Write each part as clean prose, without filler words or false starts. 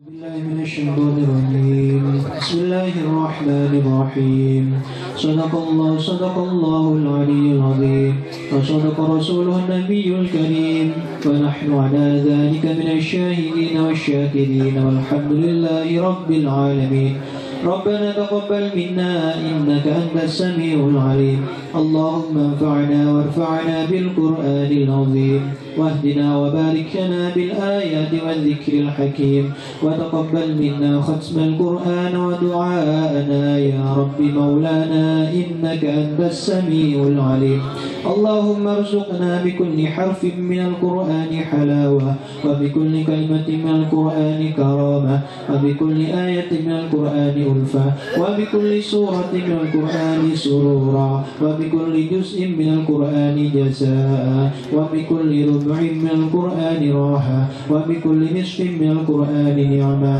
بالله من الشيطان الرجيم. بسم الله الرحمن الرحيم. صدق الله العلي العظيم، وصدق رسوله النبي الكريم، ونحن على ذلك من الشاهدين والشاكرين، والحمد لله رب العالمين. ربنا تقبل منا إنك أنت السميع العليم. اللهم انفعنا وارفعنا بالقرآن العظيم، واهدنا وبارك لنا بالآيات والذكر الحكيم، وتقبل منا ختم القرآن ودعاءنا يا رب مولانا إنك أنت السميع العليم. اللهم ارزقنا بكل حرف من القرآن حلاوة، وبكل كلمة من القرآن كرامة، وبكل آية من القرآن ألفة، وبكل سورة من القرآن سرورا، وبكل جزء من القرآن جزاء، وبكل ربع من القرآن راحة، وبكل نصف من القرآن نعمة،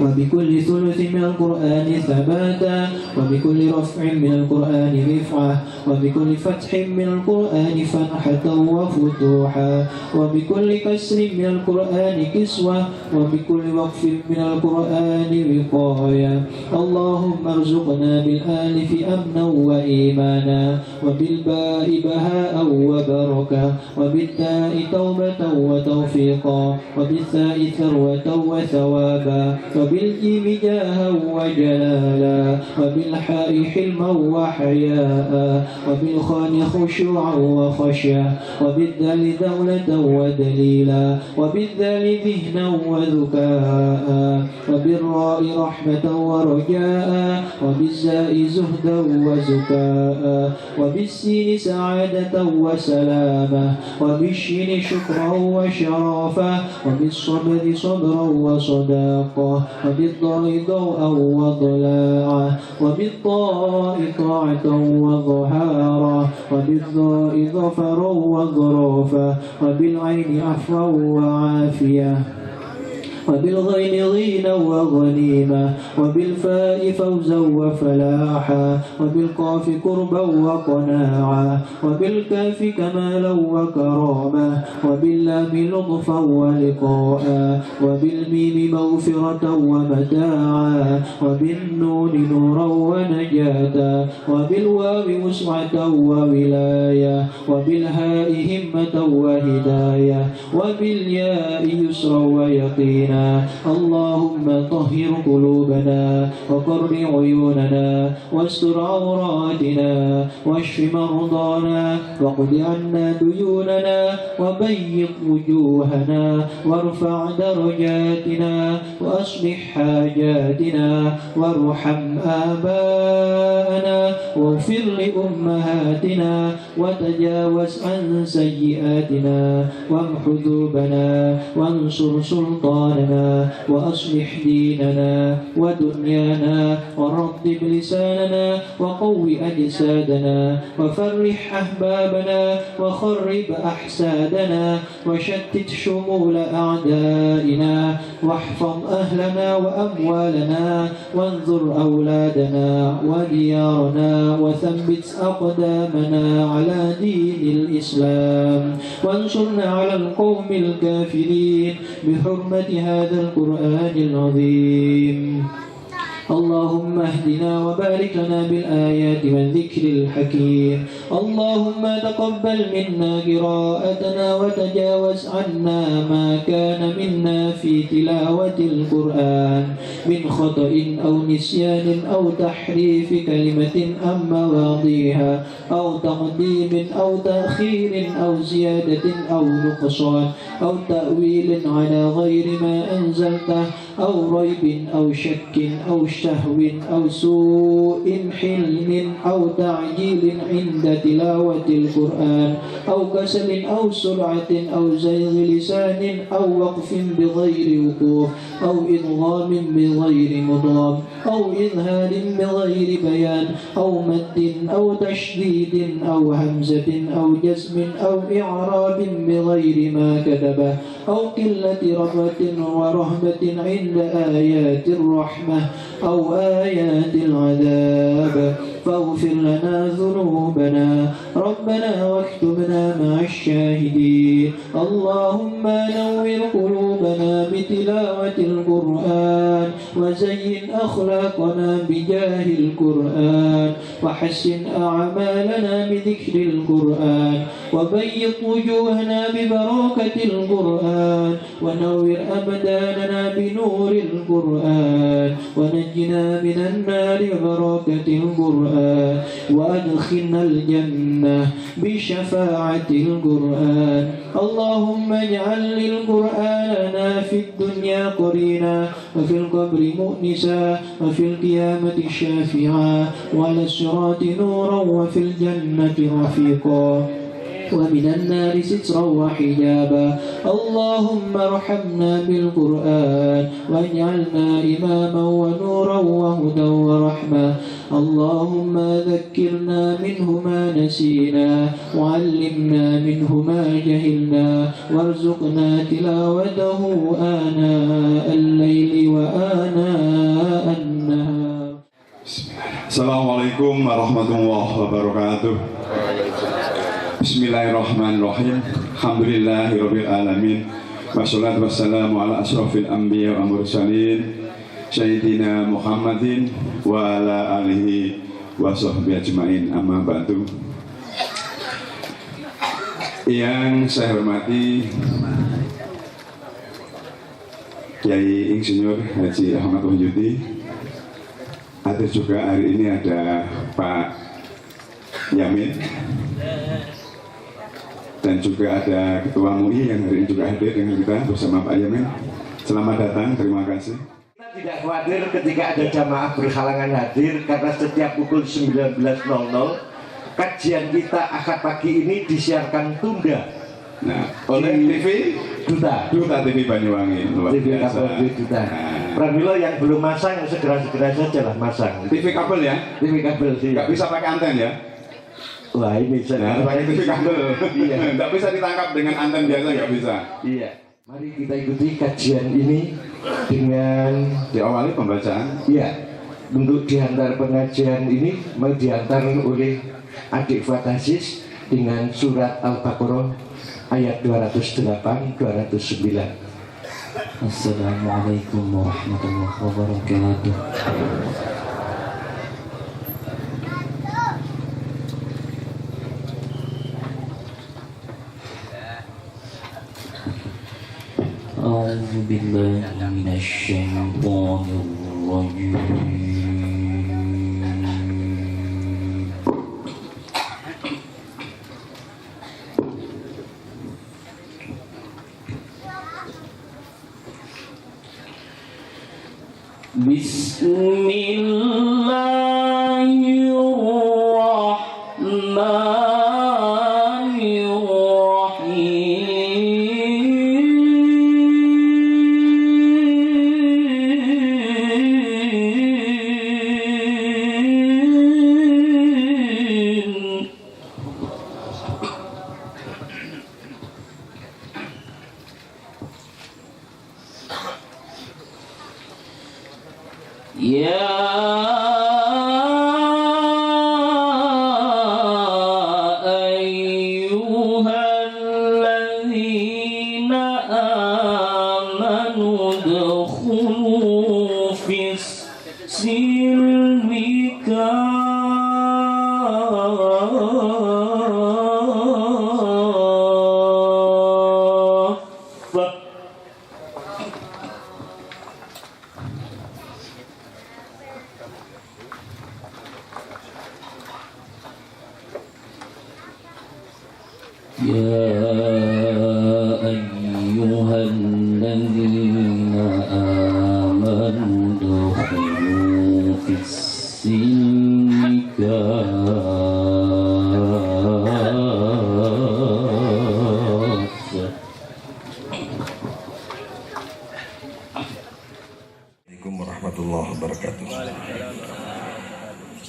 وبكل ثلث من القرآن ثباتا، وبكل رفع من القرآن رفعة، وبكل فتح من القرآن فتحة وفتوحا، وبكل كسر من القرآن كسوة، وبكل وقف من القرآن وقاية. اللهم ارزقنا بالآلف أمنا وإيمانا، وبالباء بهاء وبركة، وبالتاء توبة وتوفيقا، وبالثاء ثروة وثوابا، وبالجيم جاها وجلالا، وبالحاء حلما وحياء، وبالخاء خشوعا وخشية، وبالدال دولة ودليلا، وبالذال ذهنا وذكاء، وبالراء رحمة ورجاء، وبالزاء زهدا وزكاء، وبالسين سعادة وسلامة، وبالشين شكرا وشرافة، وبالصبر صبرا وصداقة، وبالضاء ضوءا وضلاعا، وبالطاء طاعة وظهارا، وبالظاء ظفرا وظرافا، وبالعين عفوا وعافية، وبالغين غينا وغنيمة، وبالفاء فوزا وفلاحا، وبالقاف قربا وقناعا، وبالكاف كمالا وكرامة، وباللام لطفا ولقاء، وبالميم مغفرة ومتاعا، وبالنون نورا ونجاة، وبالواو وسعة وولاية، وبالهاء همة وهداية، وبالياء يسرا ويقينا. اللهم طهر قلوبنا، وقر عيوننا، واستر عوراتنا، واشف مرضانا، واقض عنا ديوننا، وبيض وجوهنا، وارفع درجاتنا، واصلح حاجاتنا، وارحم آباءنا، واغفر لأمهاتنا، وتجاوز عن سيئاتنا، وامح ذنوبنا، وانصر سلطاننا، وأصلح ديننا ودنيانا، ورطب لساننا، وقوي أجسادنا، وفرح أحبابنا، وخرب أحسادنا، وشتت شمول أعدائنا، واحفظ أهلنا وأموالنا، وانظر أولادنا وديارنا، وثبت أقدامنا على دين الإسلام، وانصرنا على القوم الكافرين بحرمة هذا القرآن العظيم. اللهم اهدنا وبارك لنا بالآيات والذكر الحكيم. اللهم تقبل منا قراءتنا، وتجاوز عنا ما كان منا في تلاوة القرآن من خطأ أو نسيان أو تحريف كلمة عن مواضيها، أو تقديم أو تأخير أو زيادة أو نقصان، أو تأويل على غير ما أنزلته، أو ريب أو شك أو شهو أو سوء حلم أو تعجيل عند تلاوة القرآن، أو كسل أو سرعة أو زيغ لسان أو وقف بغير وقوف، أو إدغام بغير مضغم، أو إظهار بغير بيان، أو مد أو تشديد أو همزة أو جزم أو إعراب بغير ما كتبه، أو قلة رغبة ورهبة عند آيات الرحمة أو آيات العذاب. فاغفر لنا ذنوبنا ربنا واكتبنا مع الشاهدين. اللهم نور قلوبنا بتلاوة القرآن القرآن وزين أخلاقنا بجاه القرآن وحسن أعمالنا بذكر القرآن وبيض وجوهنا ببركة القرآن ونور أبداننا بنور القرآن ونجنا من النار ببركة القرآن وأدخلنا الجنة بشفاعة القرآن اللهم اجعل للقرآن لنا في الدنيا قرينا وفي القبر مؤنسا وفي القيامة شافعا وعلى الصراط نورا وفي الجنة رفيقا ومن النار سترا وحجابا اللهم ارحمنا بالقرآن واجعلنا إماما ونورا وهدى ورحمة اللهم ذكرنا منه ما نسينا وعلمنا منه ما جهلنا وارزقنا تلاوته آناء الليل وآناء النهار. Assalamualaikum warahmatullahi wabarakatuh. Bismillahirrahmanirrahim. Alhamdulillahirabbil alamin. Wassalatu wassalamu ala asrofil anbiya wa mursalin Sayyidina Muhammadin wa ala alihi wa sahbihi ajmain, amma ba'du. Yang saya hormati Kiai Insinyur Haji Ahmad Wahyudi. Ada juga hari ini ada Pak Yamin, dan juga ada Ketua MUI yang hari ini juga hadir dengan kita bersama Pak Yamin. Selamat datang, terima kasih. Kita tidak khawatir ketika ada jamaah berhalangan hadir, karena setiap pukul 19.00 kajian kita akad pagi ini disiarkan tunda. Nah, oleh TV Duta TV Banyuwangi, luar TV biasa. kabel Duta. Pramilo yang belum masang segera saja lah masang. TV kabel ya? TV kabel sih. Nggak bisa pakai anten ya? Wah, ini bisa. Nah, pakai TV kabel. Iya. Nggak bisa ditangkap dengan anten biasa, nggak bisa. Iya. Mari kita ikuti kajian ini dengan Diawali pembacaan. iya. Untuk diantar pengajian ini mau diantar oleh adik Fatasis dengan surat Al-Baqarah ayat 208-209. Assalamualaikum warahmatullahi wabarakatuh. A'udzu billahi minasyaitonir rajim.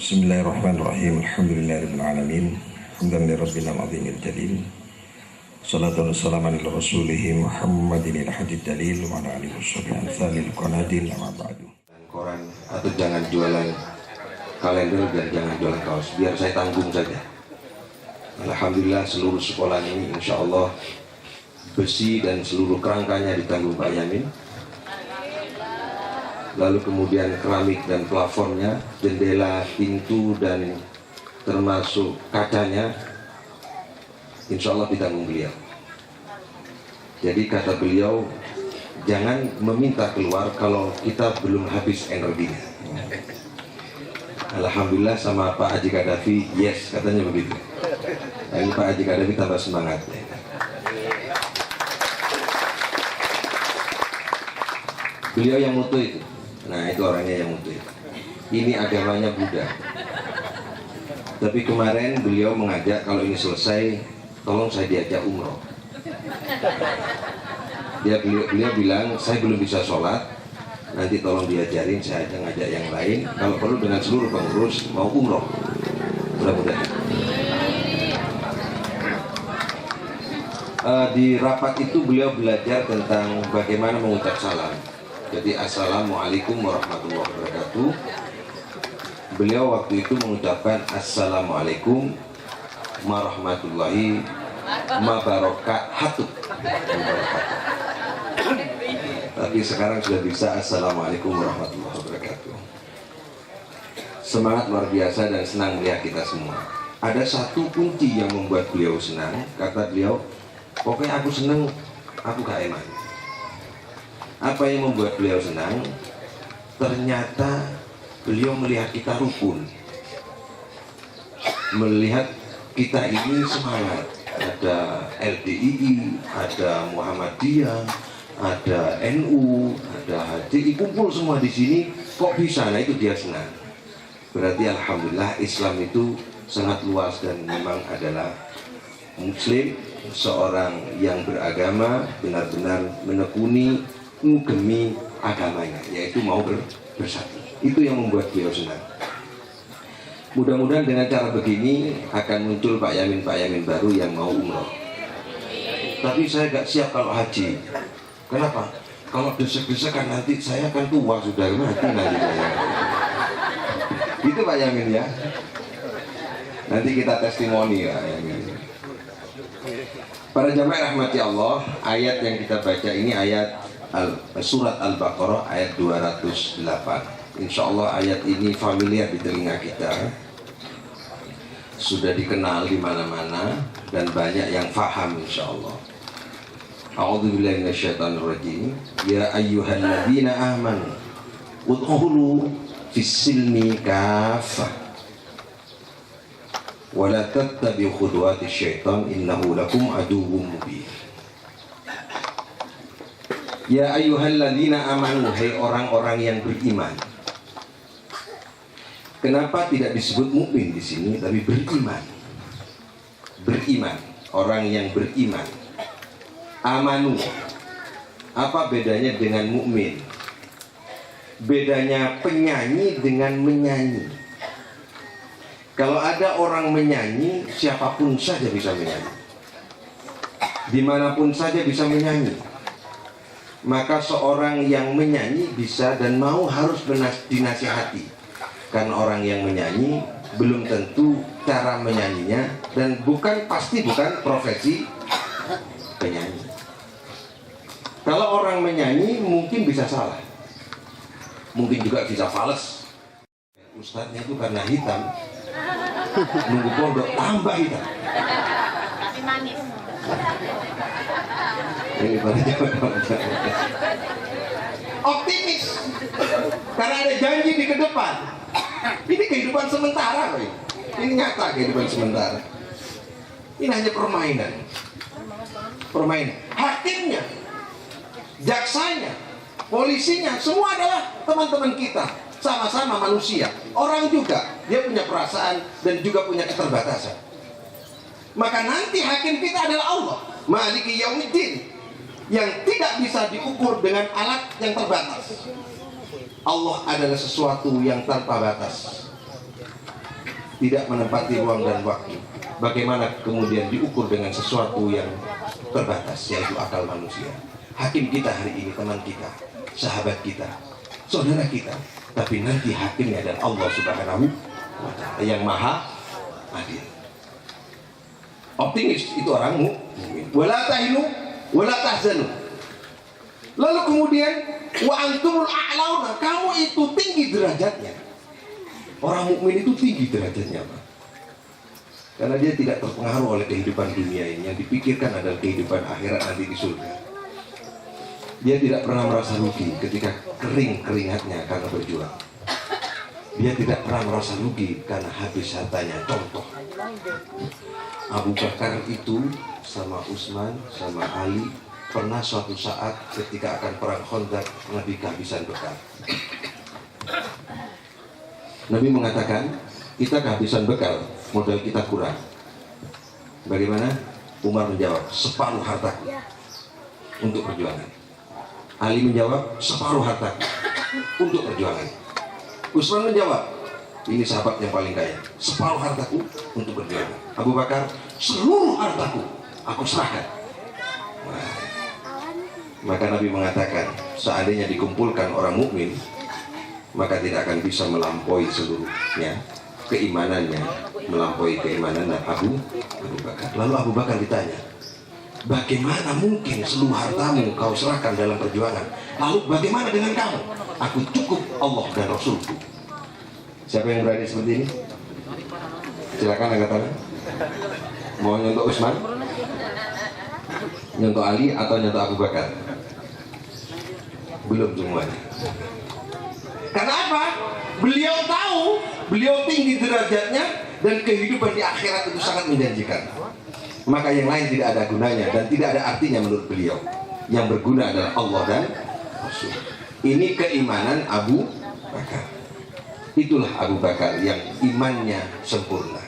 Bismillahirrahmanirrahim. Alhamdulillahirabbil alamin. Hamdan lirabbil azimil jalil. Salatu wassalamu ala rasulih Muhammadin al-hadid dalil wa ala alihi washabihi amsalil qanadil amma ba'du. Koran atau jangan jualan kalender dan jangan jualan kaos, biar saya tanggung saja. Alhamdulillah seluruh sekolah ini insya Allah besi dan seluruh kerangkanya ditanggung Pak Yamin. lalu kemudian keramik dan plafonnya, jendela, pintu dan termasuk kacanya, insya Allah ditanggung beliau. Jadi kata beliau, jangan meminta keluar kalau kita belum habis energinya. Alhamdulillah sama Pak Haji Kadafi, yes katanya begitu. Nah, ini Pak Haji Kadafi tambah semangat. Beliau yang mutu itu. Nah itu orangnya yang mutu itu. Ini agamanya Buddha. Tapi kemarin beliau mengajak kalau ini selesai, tolong saya diajak umroh. Beliau bilang, saya belum bisa sholat, nanti tolong diajarin, saya aja ngajak yang lain. Kalau perlu dengan seluruh pengurus mau umroh. Mudah-mudahan. Di rapat itu beliau belajar tentang bagaimana mengucap salam. Jadi assalamualaikum warahmatullahi wabarakatuh. Beliau waktu itu mengucapkan assalamualaikum warahmatullahi wabarakatuh. Tapi sekarang sudah bisa assalamualaikum warahmatullahi wabarakatuh. Semangat luar biasa dan senang melihat kita semua. Ada satu kunci yang membuat beliau senang. Kata beliau, pokoknya aku senang, aku gak eman. Apa yang membuat beliau senang? Ternyata beliau melihat kita rukun, melihat kita ini semangat. Ada LDII, ada Muhammadiyah, ada NU, ada HDI, kumpul semua di sini. Kok bisa? Nah itu dia senang. Berarti alhamdulillah Islam itu sangat luas dan memang adalah Muslim, seorang yang beragama benar-benar menekuni demi agamanya, yaitu mau bersatu. Itu yang membuat beliau senang. Mudah-mudahan dengan cara begini akan muncul Pak Yamin baru yang mau umroh. Tapi saya gak siap kalau haji. Kenapa? Kalau desek-desekan nanti saya akan tua sudah, mati nanti saya. Itu Pak Yamin ya. Nanti kita testimoni ya. Para jamaah rahmati Allah, ayat yang kita baca ini ayat surat Al-Baqarah ayat 208. Insya Allah ayat ini familiar di telinga kita, sudah dikenal di mana-mana dan banyak yang faham insya Allah. A'udzubillahi minasyaitonirrajim. Ya ayyuhalladzina amanu udkhulu fis-silmi kaffah wa la tattabi'u khutuwati syaitan innahu lakum aduwwum mubin. Ya ayyuhalladzina amanu, hai orang-orang yang beriman. Kenapa tidak disebut mukmin di sini tapi beriman? Beriman, orang yang beriman. Amanu. Apa bedanya dengan mukmin? Bedanya penyanyi dengan menyanyi. Kalau ada orang menyanyi, siapapun saja bisa menyanyi. Dimanapun saja bisa menyanyi. Maka seorang yang menyanyi bisa dan mau harus dinasihati. Karena orang yang menyanyi belum tentu cara menyanyinya dan pasti bukan profesi penyanyi. Kalau orang menyanyi mungkin bisa salah, mungkin juga bisa fales. Ustadznya itu karena hitam, nunggu pondok tambah hitam. Tapi manis. Ini optimis karena ada janji di ke depan. Ini kehidupan sementara, Boy. Ini nyata kehidupan sementara. Ini hanya permainan. Permainan. Hakimnya, jaksanya, polisinya, semua adalah teman-teman kita. Sama-sama manusia. Orang juga, dia punya perasaan dan juga punya keterbatasan. Maka nanti hakim kita adalah Allah, Maliki Yaumiddin, yang tidak bisa diukur dengan alat yang terbatas. Allah adalah sesuatu yang tanpa batas, tidak menempati ruang dan waktu. Bagaimana kemudian diukur dengan sesuatu yang terbatas, yaitu akal manusia. Hakim kita hari ini teman kita, sahabat kita, saudara kita, tapi nanti hakimnya adalah Allah Subhanahu wa Ta'ala yang maha adil. Optimis itu orang mukmin. Wala tahinu wala tahzanu. Lalu kemudian wa antumul a'launa, kamu derajatnya. Orang mukmin itu tinggi derajatnya, Pak. Karena dia tidak terpengaruh oleh kehidupan dunia ini. Yang dipikirkan adalah kehidupan akhirat nanti di surga. Dia tidak pernah merasa rugi ketika kering keringatnya karena berjuang. Dia tidak pernah merasa rugi karena habis hartanya. Contoh, Abu Bakar itu sama Utsman sama Ali pernah suatu saat ketika akan perang Khandaq, Nabi kehabisan bekal. Nabi mengatakan, kita kehabisan bekal, modal kita kurang. Bagaimana? Umar menjawab, separuh hartaku untuk perjuangan. Ali menjawab, separuh hartaku untuk perjuangan. Utsman menjawab, ini sahabat yang paling kaya, separuh hartaku untuk perjuangan. Abu Bakar, seluruh hartaku aku serahkan. Wah. Maka Nabi mengatakan, seandainya dikumpulkan orang mukmin, maka tidak akan bisa melampaui seluruhnya keimanannya, melampaui keimanan Abu Bakar. Lalu Abu Bakar ditanya, bagaimana mungkin seluruh hartamu kau serahkan dalam perjuangan? Lalu bagaimana dengan kamu? Aku cukup Allah dan Rasulku. Siapa yang berani seperti ini? Silakan angkat tangan. Mau nyontok Utsman, nyontok Ali, atau nyontok Abu Bakar? Belum semuanya. Karena apa? Beliau tahu, beliau tinggi derajatnya dan kehidupan di akhirat itu sangat menjanjikan. Maka yang lain tidak ada gunanya dan tidak ada artinya menurut beliau. Yang berguna adalah Allah dan Rasul. Ini keimanan Abu Bakar. Itulah Abu Bakar yang imannya sempurna.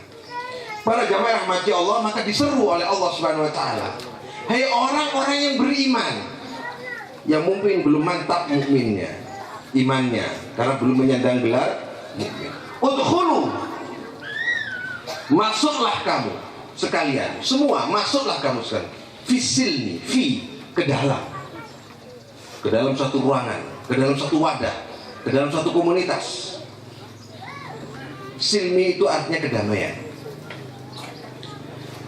Para jamaah rahmati Allah, maka diseru oleh Allah Subhanahu wa taala, hai orang-orang yang beriman, yang mungkin belum mantap mukminnya, imannya, karena belum menyandang gelar mukmin. Udkhulu, masuklah kamu sekalian, semua masuklah kamu sekalian. Fisilni, ke dalam satu ruangan, ke dalam satu wadah, ke dalam satu komunitas. Silmi itu artinya kedamaian.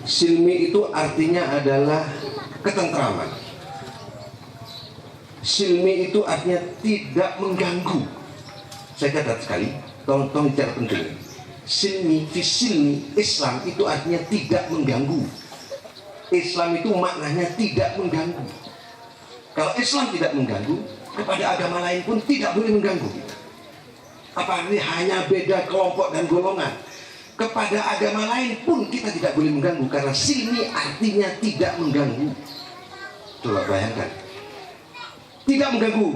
Silmi itu artinya adalah ketentraman. Silmi itu artinya tidak mengganggu. Saya catat sekali, tolong bicara penting. Silmi, fisilmi, Islam itu artinya tidak mengganggu. Islam itu maknanya tidak mengganggu. Kalau Islam tidak mengganggu, kepada agama lain pun tidak boleh mengganggu. Apa ini hanya beda kelompok dan golongan? Kepada agama lain pun kita tidak boleh mengganggu, karena silmi artinya tidak mengganggu. Coba bayangkan, tidak mengganggu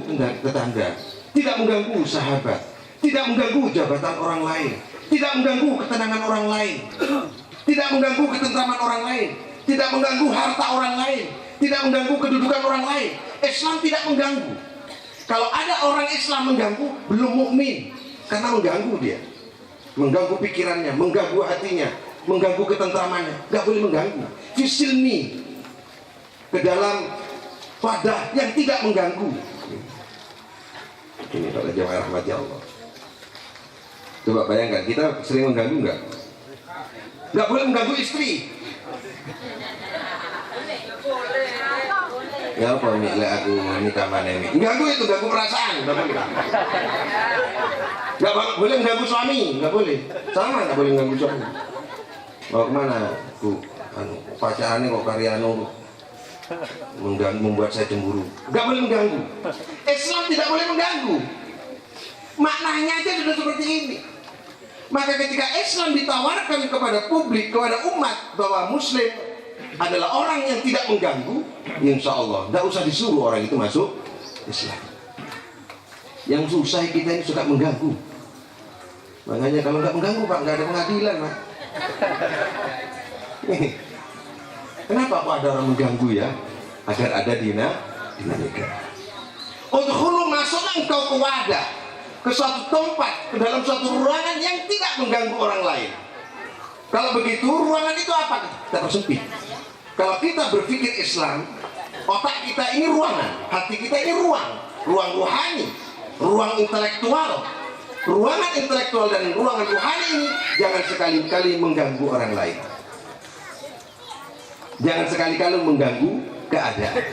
tetangga, tidak mengganggu sahabat, tidak mengganggu jabatan orang lain, tidak mengganggu ketenangan orang lain, tidak mengganggu ketentraman orang lain, tidak mengganggu harta orang lain, tidak mengganggu kedudukan orang lain. Islam tidak mengganggu. Kalau ada orang Islam mengganggu, belum mukmin, karena mengganggu dia, mengganggu pikirannya, mengganggu hatinya, mengganggu ketentramannya. Gak boleh mengganggu. Fisilmi, ke dalam wadah yang tidak mengganggu. Ini pada jamaah rahmati Allah. Coba bayangkan, kita sering mengganggu nggak? Nggak boleh mengganggu istri. Ya apa nih, aku nikah mana ini? Mengganggu itu, ganggu perasaan, nggak boleh. Nggak boleh mengganggu suami, nggak boleh. Sama nggak boleh mengganggu suami. Mau kemana? Pacarannya kok karyano mengganggu, membuat saya cemburu. Nggak boleh mengganggu. Islam tidak boleh mengganggu. Maknanya aja sudah seperti ini. Maka ketika Islam ditawarkan kepada publik, kepada umat, bahwa Muslim adalah orang yang tidak mengganggu, insya Allah tidak usah disuruh orang itu masuk Islam. Yang susah kita ini suka mengganggu. Makanya kalau nggak mengganggu Pak, nggak ada pengadilan Pak. Kenapa kok ada orang mengganggu ya? Agar ada dinamika. Udkhulu, masuklah engkau ke wadah, ke suatu tempat, ke dalam suatu ruangan yang tidak mengganggu orang lain. Kalau begitu, ruangan itu apa? Kita persempit. Kalau kita berpikir Islam, otak kita ini ruangan, hati kita ini ruang rohani, ruang intelektual. Ruangan intelektual dan ruangan rohani ini jangan sekali-kali mengganggu orang lain. Jangan sekali-kali mengganggu keadaan.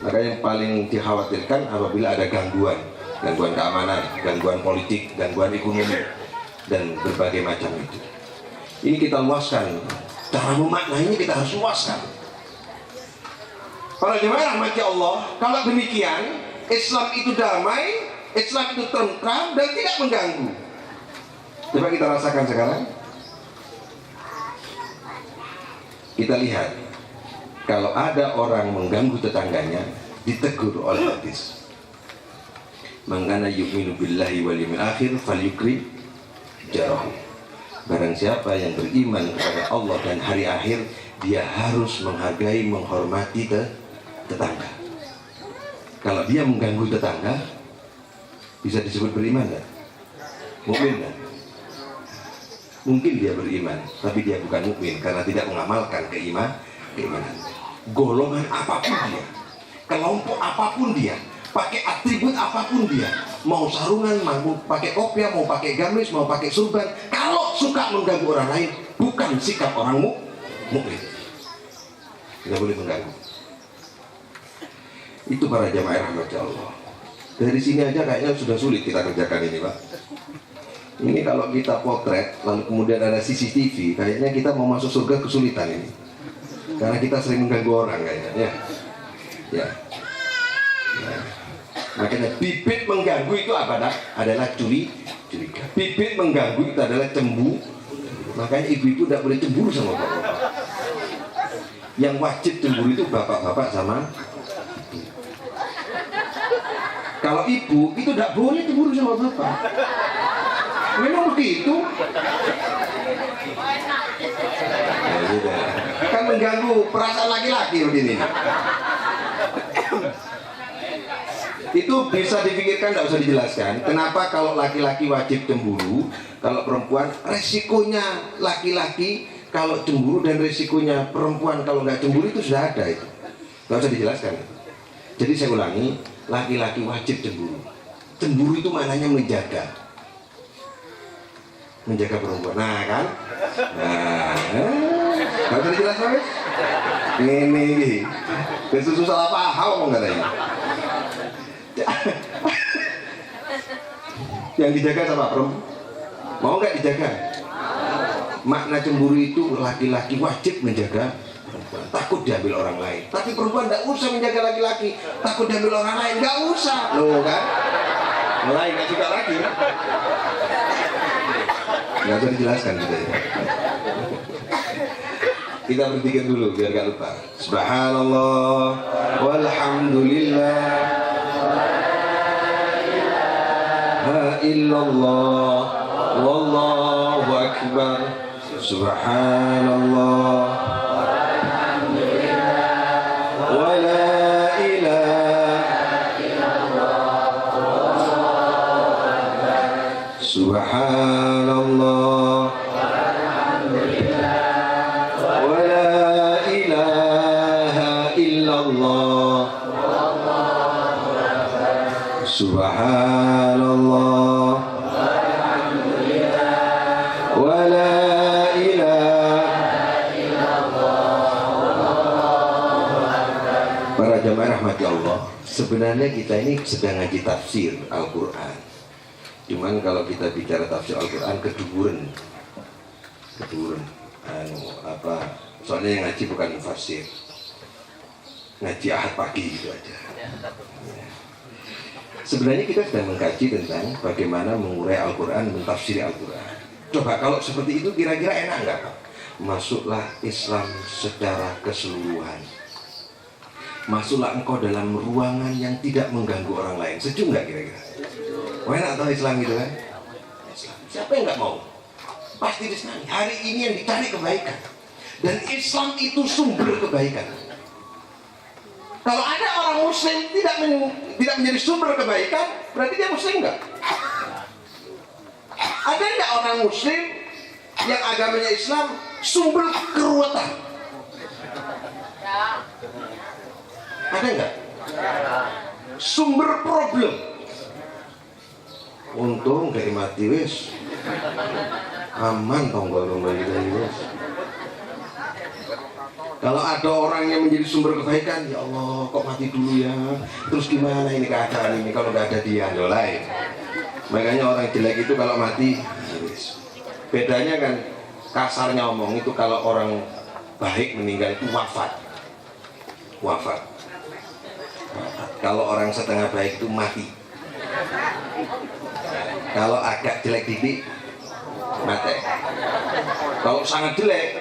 Maka yang paling dikhawatirkan apabila ada gangguan gangguan keamanan, gangguan politik, gangguan ekonomi, dan berbagai macam itu. Ini kita luaskan, cara memaknainya kita harus luaskan. Para jemaah rahmati Allah, kalau demikian Islam itu damai, Islam itu tentram dan tidak mengganggu. Coba kita rasakan sekarang. Kita lihat, kalau ada orang mengganggu tetangganya, ditegur oleh hadis. Man kana yu'minu billahi wal yawmil akhir falyukrim jarahu. Barang siapa yang beriman kepada Allah dan hari akhir, dia harus menghargai, menghormati tetangga. Kalau dia mengganggu tetangga, bisa disebut beriman enggak? Mukmin enggak? Mungkin dia beriman, tapi dia bukan mukmin karena tidak mengamalkan keimanan. Golongan apapun dia, kelompok apapun dia, pakai atribut apapun dia, mau sarungan, mau pakai kopiah, mau pakai gamis, mau pakai surban, kalau suka mengganggu orang lain, bukan sikap orang mukmin. Tidak boleh mengganggu. Itu para jamaah rahmat Allah. Dari sini aja kayaknya sudah sulit kita kerjakan ini, Pak. Ini kalau kita potret, lalu kemudian ada CCTV, kayaknya kita mau masuk surga kesulitan ini. Karena kita sering mengganggu orang kayaknya. Ya. Makanya bibit mengganggu itu apa? Adalah curiga. Bibit mengganggu itu adalah cemburu. Makanya ibu-ibu tidak boleh cemburu sama bapak-bapak. Yang wajib cemburu itu bapak-bapak sama ibu. Kalau ibu itu tidak boleh cemburu sama bapak. Memang begitu. Ya, gitu. Kan mengganggu perasaan laki-laki begini. Itu bisa dipikirkan, tidak usah dijelaskan. Kenapa kalau laki-laki wajib cemburu, kalau perempuan resikonya laki-laki kalau cemburu dan resikonya perempuan kalau nggak cemburu itu sudah ada itu. Nggak usah dijelaskan. Jadi saya ulangi, laki-laki wajib cemburu. Cemburu itu maknanya menjaga perempuan. Nah kan? Nggak usah dijelaskan guys. Ini susu salah paham nggak ini? Yang dijaga sama perempuan, mau nggak dijaga? Makna cemburu itu laki-laki wajib menjaga perempuan, takut diambil orang lain. Tapi perempuan nggak usah menjaga laki-laki, takut diambil orang lain, nggak usah, loh kan? Mulai nggak suka lagi, nggak usah dijelaskan gitu ya. Kita berpikir dulu biar gak lupa. Subhanallah walhamdulillah la illallah wallahu akbar. Subhanallah walhamdulillah wa la ilaha illallah wallahu akbar. Subhanallah Subhanallah walhamdulillah wa la ilaha illallah. Para jamaah rahmati Allah, sebenarnya kita ini sedang ngaji tafsir Al-Quran. Cuman kalau kita bicara tafsir Al-Quran keduburan. Soalnya yang ngaji bukan mufassir, ngaji ahad pagi gitu aja. Sebenarnya kita sedang mengkaji tentang bagaimana mengurai Al-Quran, mentafsiri Al-Quran. Coba kalau seperti itu kira-kira enak nggak Pak? Masuklah Islam secara keseluruhan. Masuklah engkau dalam ruangan yang tidak mengganggu orang lain. Setuju nggak kira-kira? Enak atau Islam gitu kan? Islam. Siapa yang nggak mau? Pasti disenangi. Hari ini yang dicari kebaikan. Dan Islam itu sumber kebaikan. Kalau ada orang muslim tidak menjadi sumber kebaikan, berarti dia muslim enggak? Ada enggak orang muslim yang agamanya Islam sumber keruwetan? Ada enggak? Sumber problem. Untung kayak mati wis. Aman tonggol-tonggol gitu wis. Kalau ada orang yang menjadi sumber kebaikan, ya Allah kok mati dulu ya. Terus gimana ini keadaan ini kalau nggak ada dia, lain. Makanya orang jelek itu kalau mati, bedanya kan kasarnya omong itu kalau orang baik meninggal itu wafat. Wafat. Kalau orang setengah baik itu mati. Kalau agak jelek dikit mati. Kalau sangat jelek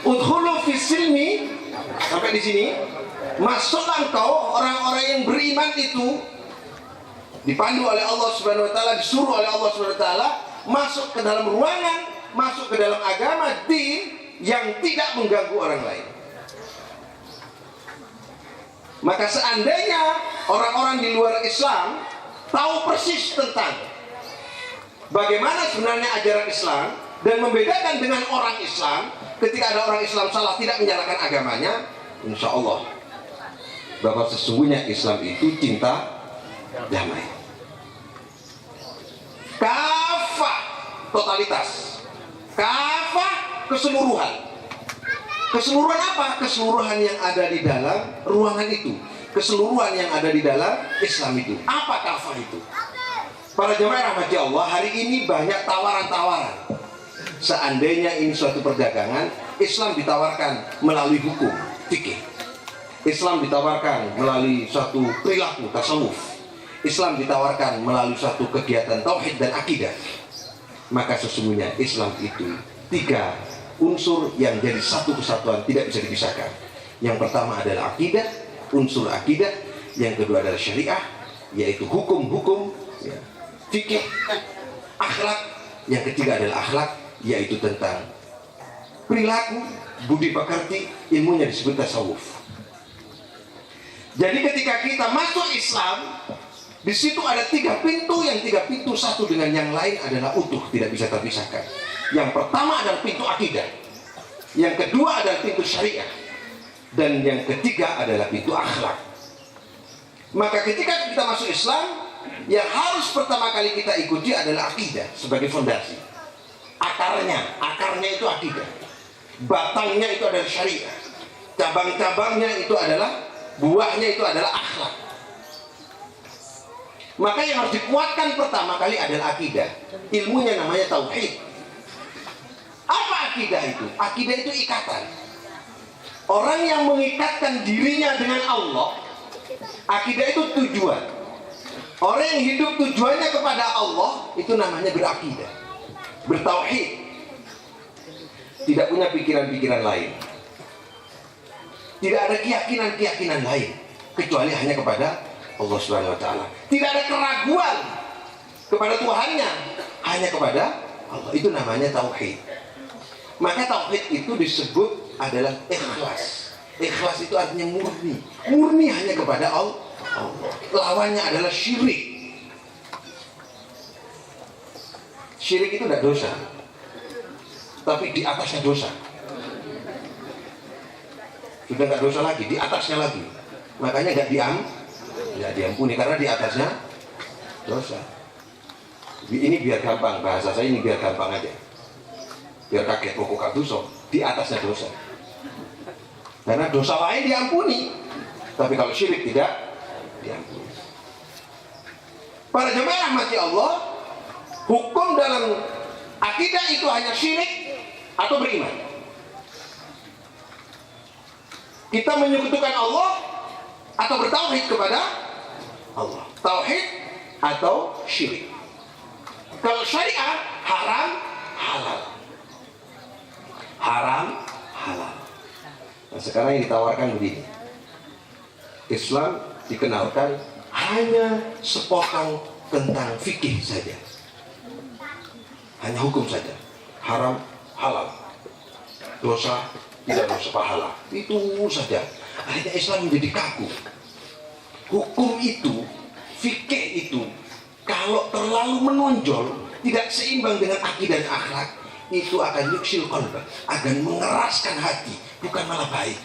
udkhulu fis silmi, sampai di sini masuklah engkau orang-orang yang beriman itu dipandu oleh Allah Subhanahu wa taala, disuruh oleh Allah Subhanahu wa taala masuk ke dalam ruangan, masuk ke dalam agama din yang tidak mengganggu orang lain. Maka seandainya orang-orang di luar Islam tahu persis tentang bagaimana sebenarnya ajaran Islam dan membedakan dengan orang Islam, ketika ada orang Islam salah tidak menyalahkan agamanya, insya Allah bahwa sesungguhnya Islam itu cinta damai. Kafah totalitas, kafah keseluruhan. Keseluruhan apa? Keseluruhan yang ada di dalam ruangan itu, keseluruhan yang ada di dalam Islam itu. Apa kafah itu? Para jemaah rahmati Allah, hari ini banyak tawaran-tawaran. Seandainya ini suatu perdagangan, Islam ditawarkan melalui hukum fikih, Islam ditawarkan melalui suatu perilaku tasawuf, Islam ditawarkan melalui suatu kegiatan tauhid dan akidah. Maka sesungguhnya Islam itu 3 unsur yang jadi satu kesatuan, tidak bisa dipisahkan. Yang pertama adalah akidah, unsur akidah. Yang kedua adalah syariah, yaitu hukum-hukum ya, fikih, akhlak. Yang ketiga adalah akhlak, yaitu tentang perilaku, budi pekerti, ilmunya disebut tasawuf. Jadi ketika kita masuk Islam, di situ ada 3 pintu, yang 3 pintu satu dengan yang lain adalah utuh, tidak bisa terpisahkan. Yang pertama adalah pintu akidah, yang kedua adalah pintu syariah, dan yang ketiga adalah pintu akhlak. Maka ketika kita masuk Islam, yang harus pertama kali kita ikuti adalah akidah sebagai fondasi. Akarnya itu akidah, batangnya itu adalah syariah, cabang-cabangnya itu adalah, buahnya itu adalah akhlak. Maka yang harus dikuatkan pertama kali adalah akidah. Ilmunya namanya tauhid. Apa akidah itu? Akidah itu ikatan. Orang yang mengikatkan dirinya dengan Allah, akidah itu tujuan. Orang yang hidup tujuannya kepada Allah, itu namanya berakidah, bertauhid, tidak punya pikiran-pikiran lain, tidak ada keyakinan-keyakinan lain kecuali hanya kepada Allah Subhanahu wa taala. Tidak ada keraguan kepada Tuhannya, hanya kepada Allah. Itu namanya tauhid. Maka tauhid itu disebut adalah ikhlas. Ikhlas itu artinya murni. Murni hanya kepada Allah. Lawannya adalah syirik. Syirik itu tidak dosa, tapi di atasnya dosa. Sudah nggak dosa lagi, di atasnya lagi. Makanya nggak diampuni karena di atasnya dosa. Ini biar gampang, bahasa saya ini biar gampang aja, biar kaget pokok dosa, di atasnya dosa. Karena dosa lain diampuni, tapi kalau syirik tidak diampuni. Para jemaah rahmati Allah, hukum dalam akidah itu hanya syirik atau beriman. Kita menyekutukan Allah atau bertauhid kepada Allah. Tauhid atau syirik. Kalau syariah, haram, halal. Haram, halal. Nah, sekarang yang ditawarkan begini. Islam dikenalkan hanya sepotong tentang fikih saja. Hanya hukum saja. Haram, halal. Dosa, tidak dosa, pahala. Itu saja. Akhirnya Islam menjadi kaku. Hukum itu, fikih itu, kalau terlalu menonjol, tidak seimbang dengan akidah dan akhlak, itu akan yuksil qalba, akan mengeraskan hati, bukan malah baik.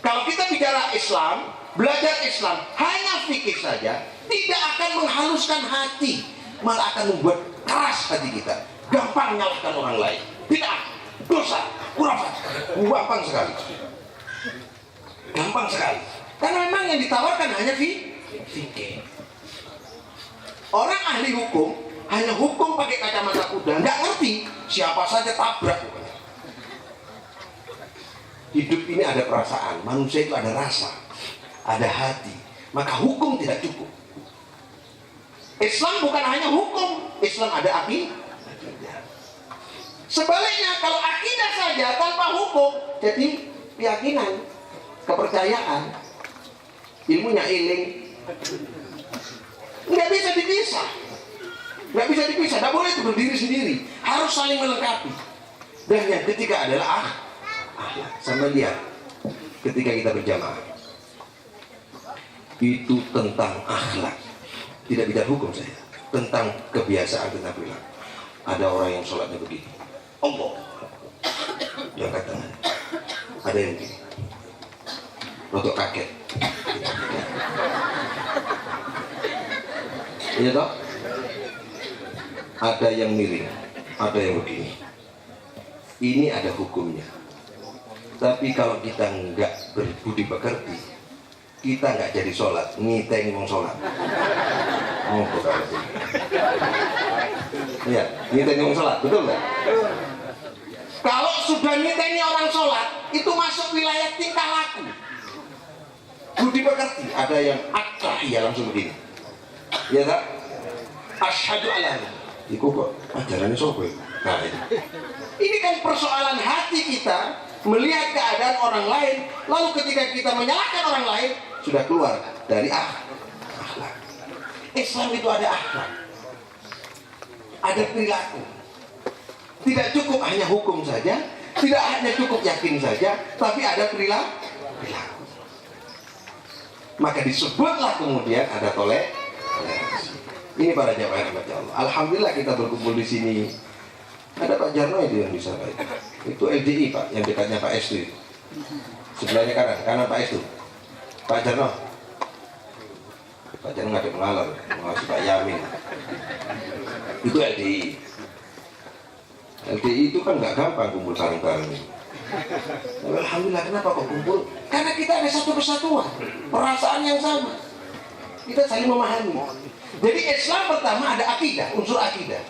Kalau kita bicara Islam, Belajar Islam hanya fikih saja tidak akan menghaluskan hati, malah akan membuat keras hati kita, gampang menyalahkan orang lain, bid'ah, dosa, khurafat, gampang sekali, gampang sekali. Karena memang yang ditawarkan hanya fikih. Orang ahli hukum hanya hukum pakai kacamata kuda, nggak ngerti, siapa saja tabrak. Hidup ini ada perasaan, manusia itu ada rasa, ada hati, maka hukum tidak cukup. Islam bukan hanya hukum, Islam ada akidah. Sebaliknya kalau akidah saja tanpa hukum, jadi keyakinan, kepercayaan, ilmunya iling, nggak bisa dipisah, nggak bisa dipisah, nggak boleh itu berdiri sendiri, harus saling melengkapi. Dan yang ketiga adalah akhlak. Sama lihat ketika kita berjamaah, itu tentang akhlak, tidak bicara hukum saya, tentang kebiasaan, tentang perilaku. Ada orang yang sholatnya begini, Allah, yang angkat tangan. Ada yang begini, rotok kaget. Iya toh? Ada yang miring, ada yang begini. Ini ada hukumnya. Tapi kalau kita nggak berbudi pekerti, kita nggak jadi sholat, ngiteng ngomong sholat. Oh, betul. Iya, ngiteng ngomong sholat, betul nggak? Kalau sudah ngitengi orang sholat, itu masuk wilayah tingkah laku. Budi pekerti, ada yang ya langsung begini. Ya tak? Asyhadu alla ilaha illallah. Iku kok ajarannya sopo ya? Nah, ini kan persoalan hati kita melihat keadaan orang lain, lalu ketika kita menyalahkan orang lain, sudah keluar dari akhlak. Islam itu ada akhlak, ada perilaku. Tidak cukup hanya hukum saja, tidak hanya cukup yakin saja, tapi ada perilaku. Maka disebutlah kemudian ada toleransi. Ini para jamaah yang rahmati Allah. Alhamdulillah kita berkumpul di sini. Ada Pak Jarno itu yang bisa Pak. Itu LDI Pak, yang dekatnya Pak Estu. Sebelahnya kanan Pak Estu. Pak Jarno. Pak Jarno nggak ada pengalar, mengasih Pak Yamin. Itu LDI. LDI itu kan nggak gampang kumpul bareng-bareng. Alhamdulillah, kenapa kok kumpul? Karena kita ada satu kesatuan, perasaan yang sama. Kita saling memahami. Jadi Islam pertama ada akidah, unsur akidah.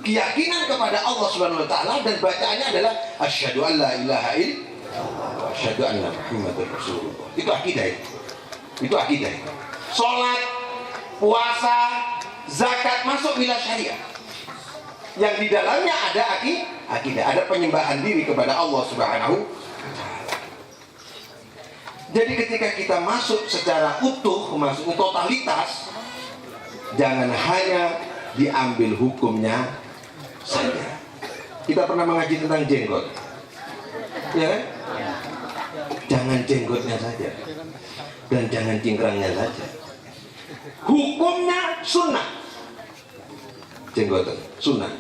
Keyakinan kepada Allah Subhanahu wa taala, dan bacaannya adalah asyhadu an la ilaha illallah wa asyhadu anna Muhammadar Rasulullah. Itu akidah itu. Itu akidah itu. Salat, puasa, zakat masuk wilayah syariah. Yang di dalamnya ada akidah, ada penyembahan diri kepada Allah Subhanahu wa taala. Jadi ketika kita masuk secara utuh, masuk totalitas, jangan hanya diambil hukumnya saja. Kita pernah mengaji tentang jenggot, ya kan? Jangan jenggotnya saja, dan jangan cingkrangnya saja. Hukumnya sunnah, jenggotan sunnah.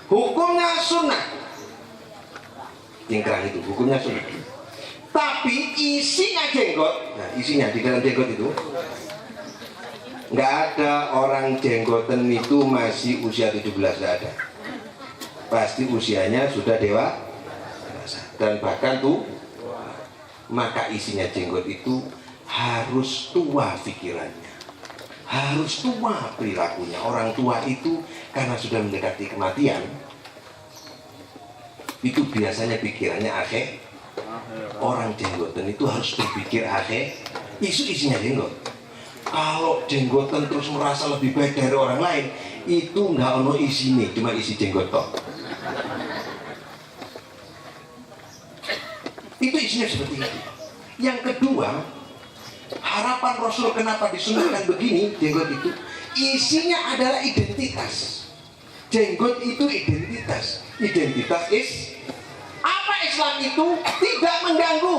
Hukumnya sunnah, cingkrang itu hukumnya sunnah. Tapi isinya jenggot, nah isinya di dalam jenggot itu, nggak ada orang jenggotan itu masih usia 17, nggak ada. Pasti usianya sudah dewasa, dan bahkan tuh, maka isinya jenggot itu harus tua pikirannya, harus tua perilakunya. Orang tua itu karena sudah mendekati kematian, itu biasanya pikirannya akhir. Orang jenggotan itu harus berpikir akhir, isinya jenggot. Kalau jenggotan terus merasa lebih baik dari orang lain, itu nggak ono isinya, cuma isi jenggot toh. Itu isinya seperti itu. Yang kedua, harapan Rasul kenapa disunahkan begini, jenggot itu isinya adalah identitas. Jenggot itu identitas. Identitas apa Islam itu tidak mengganggu.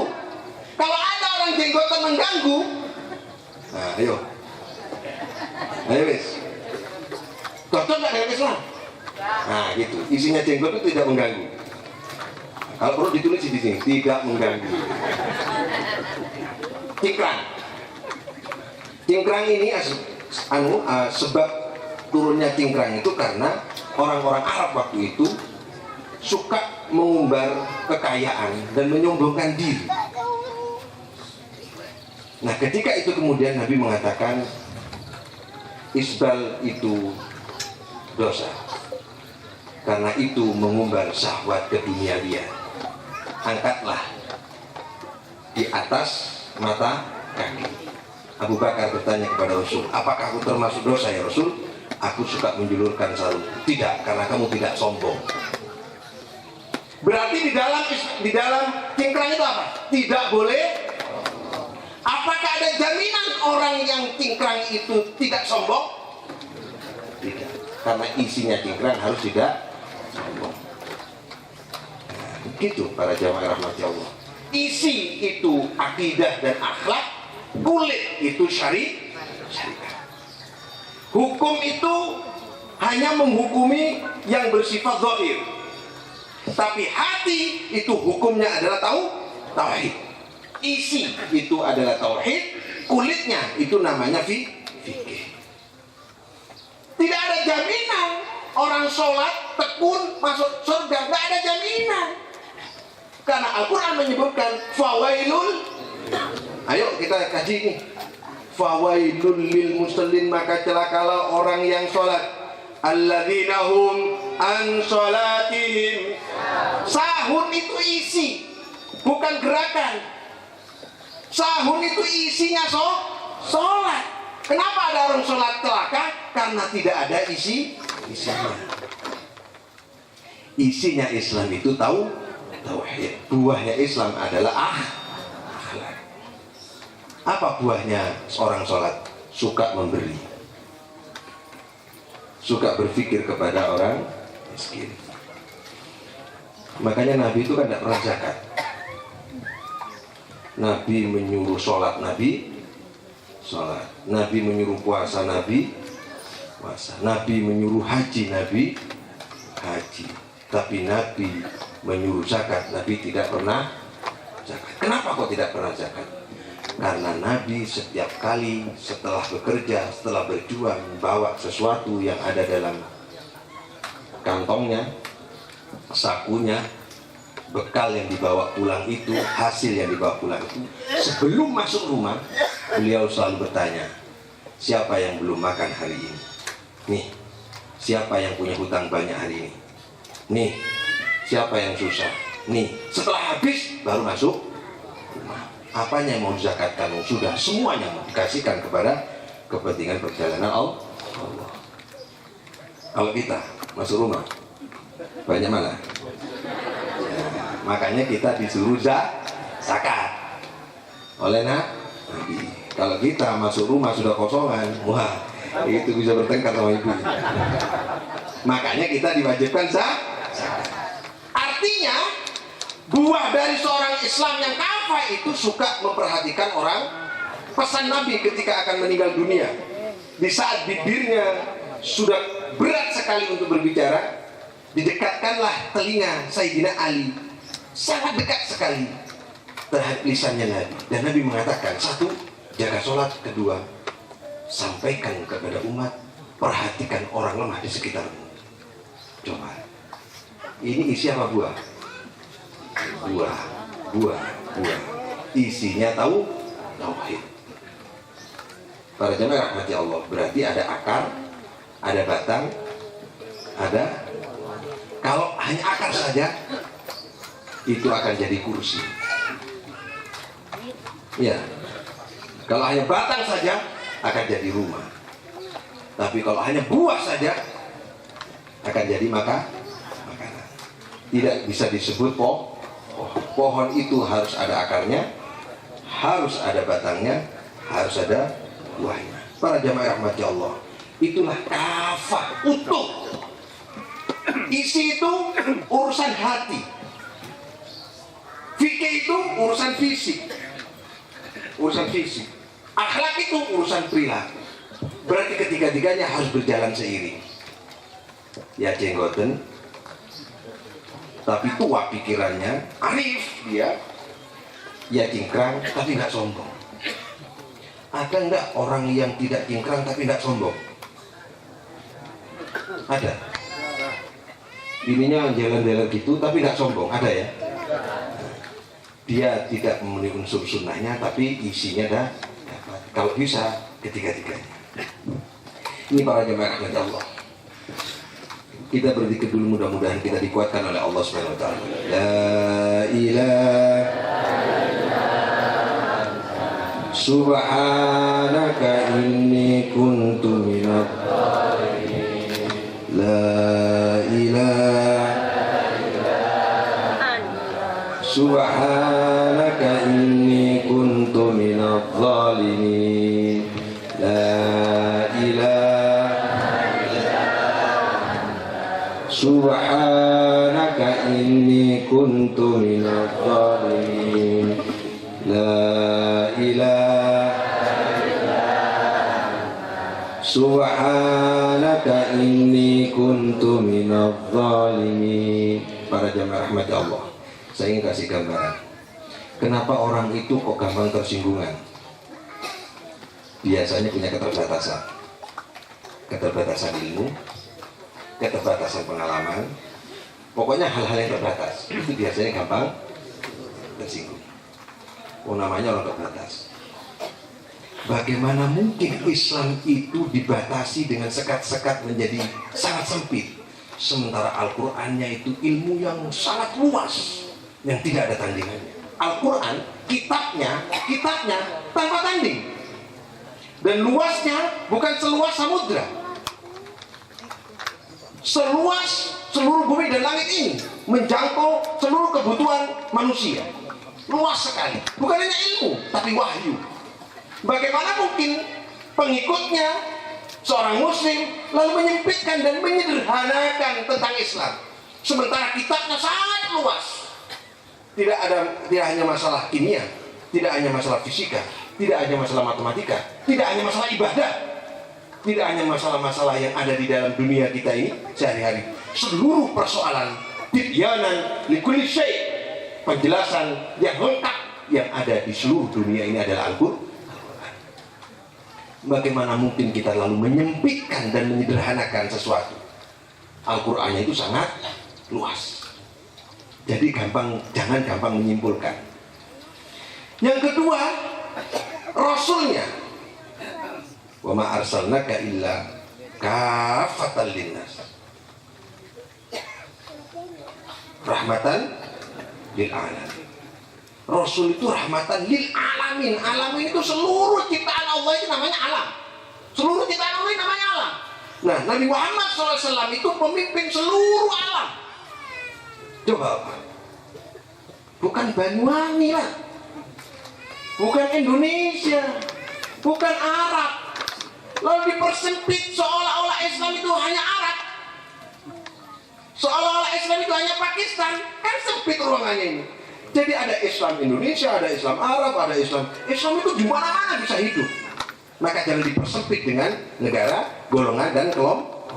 Kalau ada orang jenggotan mengganggu, nah ayo wis, cocok nggak dengan Islam? Nah gitu, isinya jenggot itu tidak mengganggu. Kalau perlu ditulis di sini, tidak mengganggu. Cingkrang, Cingkrang ini sebab turunnya cingkrang itu karena orang-orang Arab waktu itu suka mengumbar kekayaan dan menyombongkan diri. Nah, ketika itu kemudian Nabi mengatakan isbal itu dosa, karena itu mengumbar syahwat keduniawian. Angkatlah di atas mata kaki. Abu Bakar bertanya kepada Rasul, apakah aku termasuk dosa ya Rasul? Aku suka menjulurkan sarung. Tidak, karena kamu tidak sombong. Berarti di dalam cingkrang itu apa? Tidak boleh. Apakah ada jaminan orang yang cingkrang itu tidak sombong? Tidak, karena isinya cingkrang harus tidak sombong. Gitu para jamaah rahmati Allah. Isi itu akidah dan akhlak, kulit itu syariat. Hukum itu hanya menghukumi yang bersifat zahir, tapi hati itu hukumnya adalah tauhid. Isi itu adalah tauhid, kulitnya itu namanya fikih. Tidak ada jaminan orang sholat tekun masuk surga, tidak ada jaminan. Karena Al-Quran menyebutkan fawailul. Ayo kita kaji ini. Fawailul lil musallin, maka celakalah orang yang sholat. Alladzina hum an sholatihim. Sahun itu isi, bukan gerakan. Sahun itu isinya sholat. Kenapa ada orang sholat celaka? Karena tidak ada isinya. Isinya Islam itu tauhid. Buahnya Islam adalah akhlak. Apa buahnya seorang sholat? Suka memberi, suka berpikir kepada orang miskin. Makanya Nabi itu kan tidak pernah zakat. Nabi menyuruh sholat, Nabi sholat. Nabi menyuruh puasa, Nabi puasa. Nabi menyuruh haji, Nabi haji. Tapi Nabi menyuruh zakat, Nabi tidak pernah zakat. Kenapa kok tidak pernah zakat? Karena Nabi setiap kali setelah bekerja, setelah berjuang, membawa sesuatu yang ada dalam kantongnya, sakunya, bekal yang dibawa pulang itu, hasil yang dibawa pulang itu, sebelum masuk rumah, beliau selalu bertanya, siapa yang belum makan hari ini? Nih, siapa yang punya hutang banyak hari ini? Nih, siapa yang susah? Nih, setelah habis baru masuk rumah. Apanya yang mau dizakatkan? Sudah semuanya dikasihkan kepada kepentingan perjalanan Allah. Kalau kita masuk rumah, banyak mana? Makanya kita disuruh zakat oleh Nabi. Kalau kita masuk rumah sudah kosongan, wah itu bisa bertengkar sama ibu. Makanya kita diwajibkan zakat. Artinya buah dari seorang Islam yang kafah itu suka memperhatikan orang. Pesan Nabi ketika akan meninggal dunia, di saat bibirnya sudah berat sekali untuk berbicara, didekatkanlah telinga Sayyidina Ali, sangat dekat sekali terhadap lisannya Nabi. Dan Nabi mengatakan, satu, jaga sholat. Kedua, sampaikan kepada umat, perhatikan orang lemah di sekitarmu. Coba, ini isi apa buah? Buah. Isinya tauhid. Para jemaah rahmati Allah, berarti ada akar, ada batang, ada. Kalau hanya akar saja, itu akan jadi kursi. Ya. Kalau hanya batang saja, akan jadi rumah. Tapi kalau hanya buah saja, akan jadi makanan. Tidak bisa disebut pohon itu harus ada akarnya, harus ada batangnya, harus ada buahnya. Para jamaah rahmati Allah, itulah kafah utuh. Isi itu urusan hati, fikih itu urusan fisik, akhlak itu urusan perilaku. Berarti ketiga-tiganya harus berjalan seiring. Ya jenggoten, tapi tua pikirannya, arif dia, ya cingkrang tapi nggak sombong. Ada enggak orang yang tidak cingkrang tapi tidak sombong? Ada. Ininya jalan-jalan gitu tapi tidak sombong, ada ya? Dia tidak memenuhi unsur sunnahnya tapi isinya dah dapat. Kalau bisa ketiga-tiganya. Ini para jemaah rahmat Allah. Kita berzikir dulu, mudah-mudahan kita dikuatkan oleh Allah Subhanahu wa taala. La ilaha subhanaka inni kuntu minadh dhalimin. La ilaha subhanaka inni kuntu minadh dhalimin. La subhanaka inni kuntu minadh dhalimin. La ilaha subhanaka inni kuntu minadh dhalimin. Para jamaah rahmat Allah, saya ingin kasih gambaran. Kenapa orang itu kok gampang tersinggungan? Biasanya punya keterbatasan ilmu, keterbatasan pengalaman, pokoknya hal-hal yang terbatas itu biasanya gampang tersinggung. Oh, namanya orang terbatas. Bagaimana mungkin Islam itu dibatasi dengan sekat-sekat menjadi sangat sempit, sementara Al-Qur'annya itu ilmu yang sangat luas yang tidak ada tandingannya. Al-Qur'an kitabnya tanpa tanding, dan luasnya bukan seluas samudra, seluas seluruh bumi dan langit ini, menjangkau seluruh kebutuhan manusia. Luas sekali, bukan hanya ilmu tapi wahyu. Bagaimana mungkin pengikutnya seorang muslim lalu menyempitkan dan menyederhanakan tentang Islam, sementara kitabnya sangat luas. Tidak hanya masalah kimia, tidak hanya masalah fisika, tidak hanya masalah matematika, tidak hanya masalah ibadah, tidak hanya masalah-masalah yang ada di dalam dunia kita ini sehari-hari. Seluruh persoalan tibyanan likulli syai', penjelasan yang lengkap yang ada di seluruh dunia ini adalah Al-Qur'an. Bagaimana mungkin kita lalu menyempitkan dan menyederhanakan sesuatu? Al-Qur'annya itu sangat luas. Jadi jangan gampang menyimpulkan. Yang kedua, Rasulnya, wa ma arsalnaka illa kafatan linnas, rahmatan lil alamin. Rasul itu rahmatan lil alamin. Alamin itu seluruh ciptaan Allah, itu namanya alam. Seluruh ciptaan Allah itu namanya alam. Nah, Nabi Muhammad SAW itu pemimpin seluruh alam. Coba apa? Bukan Banyuwangi lah, bukan Indonesia, bukan Arab, lalu dipersempit seolah-olah Islam itu hanya Arab, seolah-olah Islam itu hanya Pakistan. Kan sempit ruangannya ini. Jadi ada Islam Indonesia, ada Islam Arab, ada Islam itu di mana-mana bisa hidup. Maka jangan dipersempit dengan negara, golongan dan kelompok.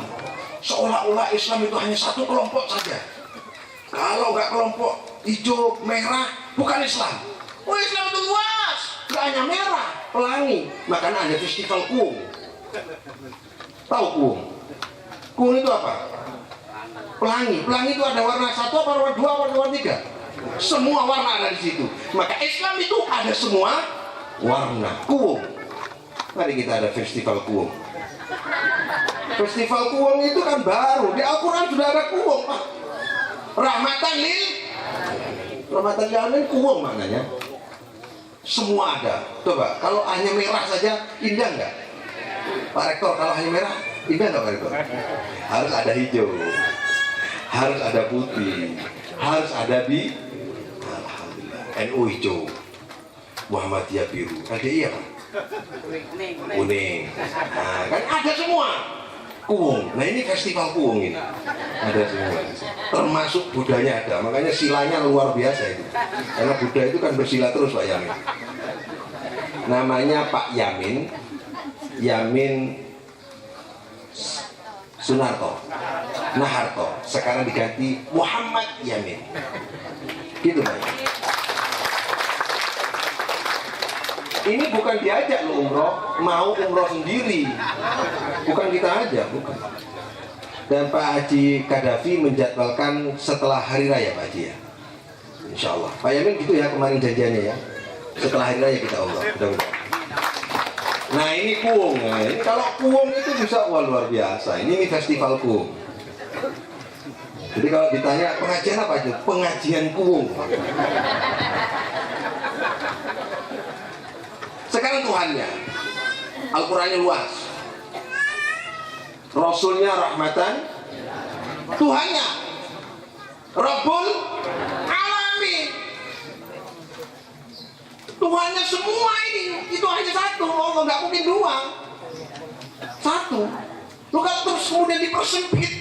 Seolah-olah Islam itu hanya satu kelompok saja. Kalau nggak kelompok hijau, merah, bukan Islam. Oh, Islam itu luas, nggak hanya merah, pelangi. Makanya ada festival kuung. Tahu kuung? Kuung itu apa? Pelangi. Pelangi itu ada warna satu, apa warna dua, apa warna tiga? Semua warna ada di situ. Maka Islam itu ada semua warna. Kuung. Mari kita ada festival kuung. Festival kuung itu kan baru. Di Al-Quran sudah ada kuung, Pak. Rahmatan lil alamin, kuung maknanya. Semua ada. Coba, kalau hanya merah saja indah nggak? Pak Rektor, kalau hanya merah indah nggak Pak Rektor? Harus ada hijau, harus ada putih, harus ada alhamdulillah, NU hijau, Muhammadiyah biru, LDI apa? Kuning. Nah, kan ada semua. Kuung. Nah, ini festival kuung ini. Ada semua. Termasuk Budanya ada. Makanya silanya luar biasa itu. Karena Buddha itu kan bersila terus Pak Yamin. Namanya Pak Yamin. Yamin Sunarto. Naharto. Sekarang diganti Muhammad Yamin. Gitu Pak. Ini bukan diajak lo umroh, mau umroh sendiri. Bukan kita ajak, bukan. Dan Pak Haji Kadafi menjadwalkan setelah hari raya Pak Haji ya. Insya Allah. Pak Yamin gitu ya kemarin janjiannya ya. Setelah hari raya kita umroh. Mudah-mudahan. Nah ini kuung. Nah, ini kalau kuung itu bisa wah luar biasa. Ini festival kuung. Jadi kalau ditanya pengajian apa aja? Pengajian kuung. Sekarang Tuhannya, Al-Qurannya luas, Rasulnya rahmatan, Tuhannya Rabbul Alamin, Tuhannya semua ini, itu hanya satu. Allah nggak mungkin dua, satu. Lu kalau terus kemudian dipersempit,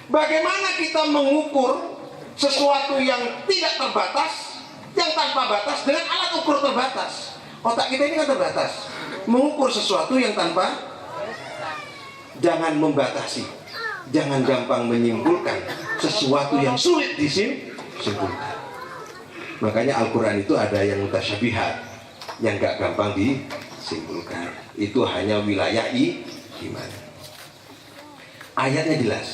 bagaimana kita mengukur sesuatu yang tidak terbatas, yang tanpa batas dengan alat ukur terbatas? Otak kita ini kan terbatas. Mengukur sesuatu yang tanpa, jangan membatasi, jangan gampang menyimpulkan sesuatu yang sulit disimpulkan. Makanya Al-Quran itu ada yang mutasyabihat, yang gak gampang disimpulkan. Itu hanya wilayah iman. Ayatnya jelas.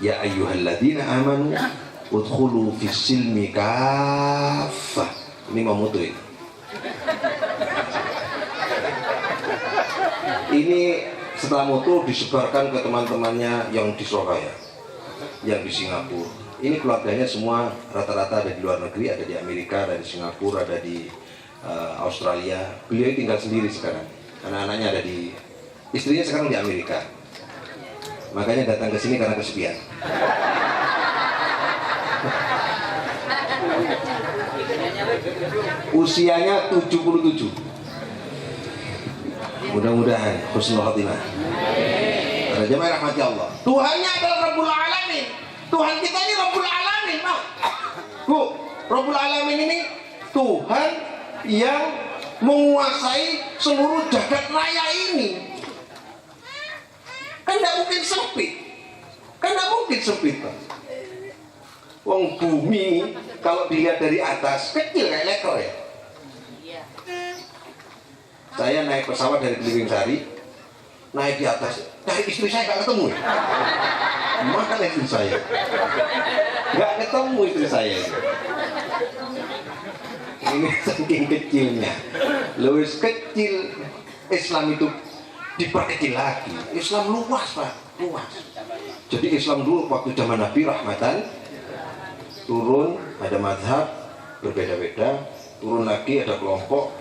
Ya ayyuhalladzina amanu udkhulu fis-silmi kaffah. Ini mau mutu ini. Ini setelah mutu disebarkan ke teman-temannya yang di Surabaya, yang di Singapura. Ini keluarganya semua rata-rata ada di luar negeri, ada di Amerika, ada di Singapura, ada di Australia. Beliau tinggal sendiri sekarang. Anak-anaknya ada di, istrinya sekarang di Amerika. Makanya datang ke sini karena kesepian. Usianya 77. Mudah-mudahan husnul khatimah. Para jemaah rahmati Allah. Tuhannya adalah Rabbul Alamin. Tuhan kita ini Rabbul Alamin, Pak. Bu, Rabbul Alamin ini Tuhan yang menguasai seluruh jagat raya ini. Kan tidak mungkin sempit. Kan tidak mungkin sempit, Pak. Wong bumi kalau dilihat dari atas kecil kayak leker ya. Saya naik pesawat dari Keliling Sari, naik di atas, cari istri saya nggak ketemu. Mana istri saya? Nggak ketemu istri saya. Ini saking kecilnya. Lebih kecil, Islam itu diperkecil lagi. Islam luas, Pak, luas. Jadi Islam dulu waktu zaman Nabi rahmatan, turun ada mazhab berbeda-beda, turun lagi ada kelompok.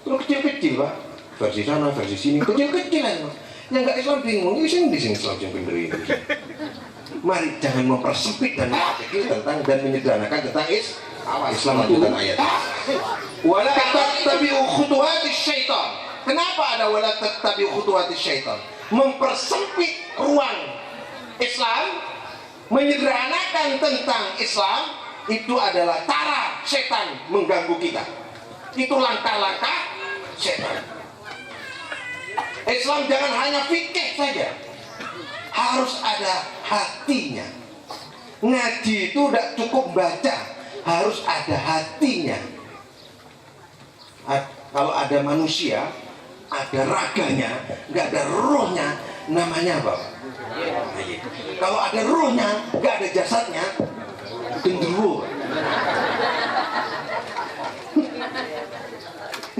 Terus kecil-kecil, Pak. Versi sana, versi sini, kecil-kecil aja. Yang nggak Islam bingung, ini sini di sini Islam yang bener ini. Mari jangan mempersempit dan memperkecil tentang dan menyederhanakan tentang Islam. Lanjutan ayat. Wala tattabi'u khutuwatis syaitan. Kenapa ada wala tattabi'u khutuwatis syaitan? Mempersempit ruang Islam, menyederhanakan tentang Islam, itu adalah cara setan mengganggu kita. Itu langkah-langkah setan. Islam jangan hanya fikih saja, harus ada hatinya. Ngaji itu tidak cukup baca, harus ada hatinya. Kalau ada manusia, ada raganya, nggak ada rohnya, namanya apa? Kalau ada rohnya, nggak ada jasadnya, gendruwo.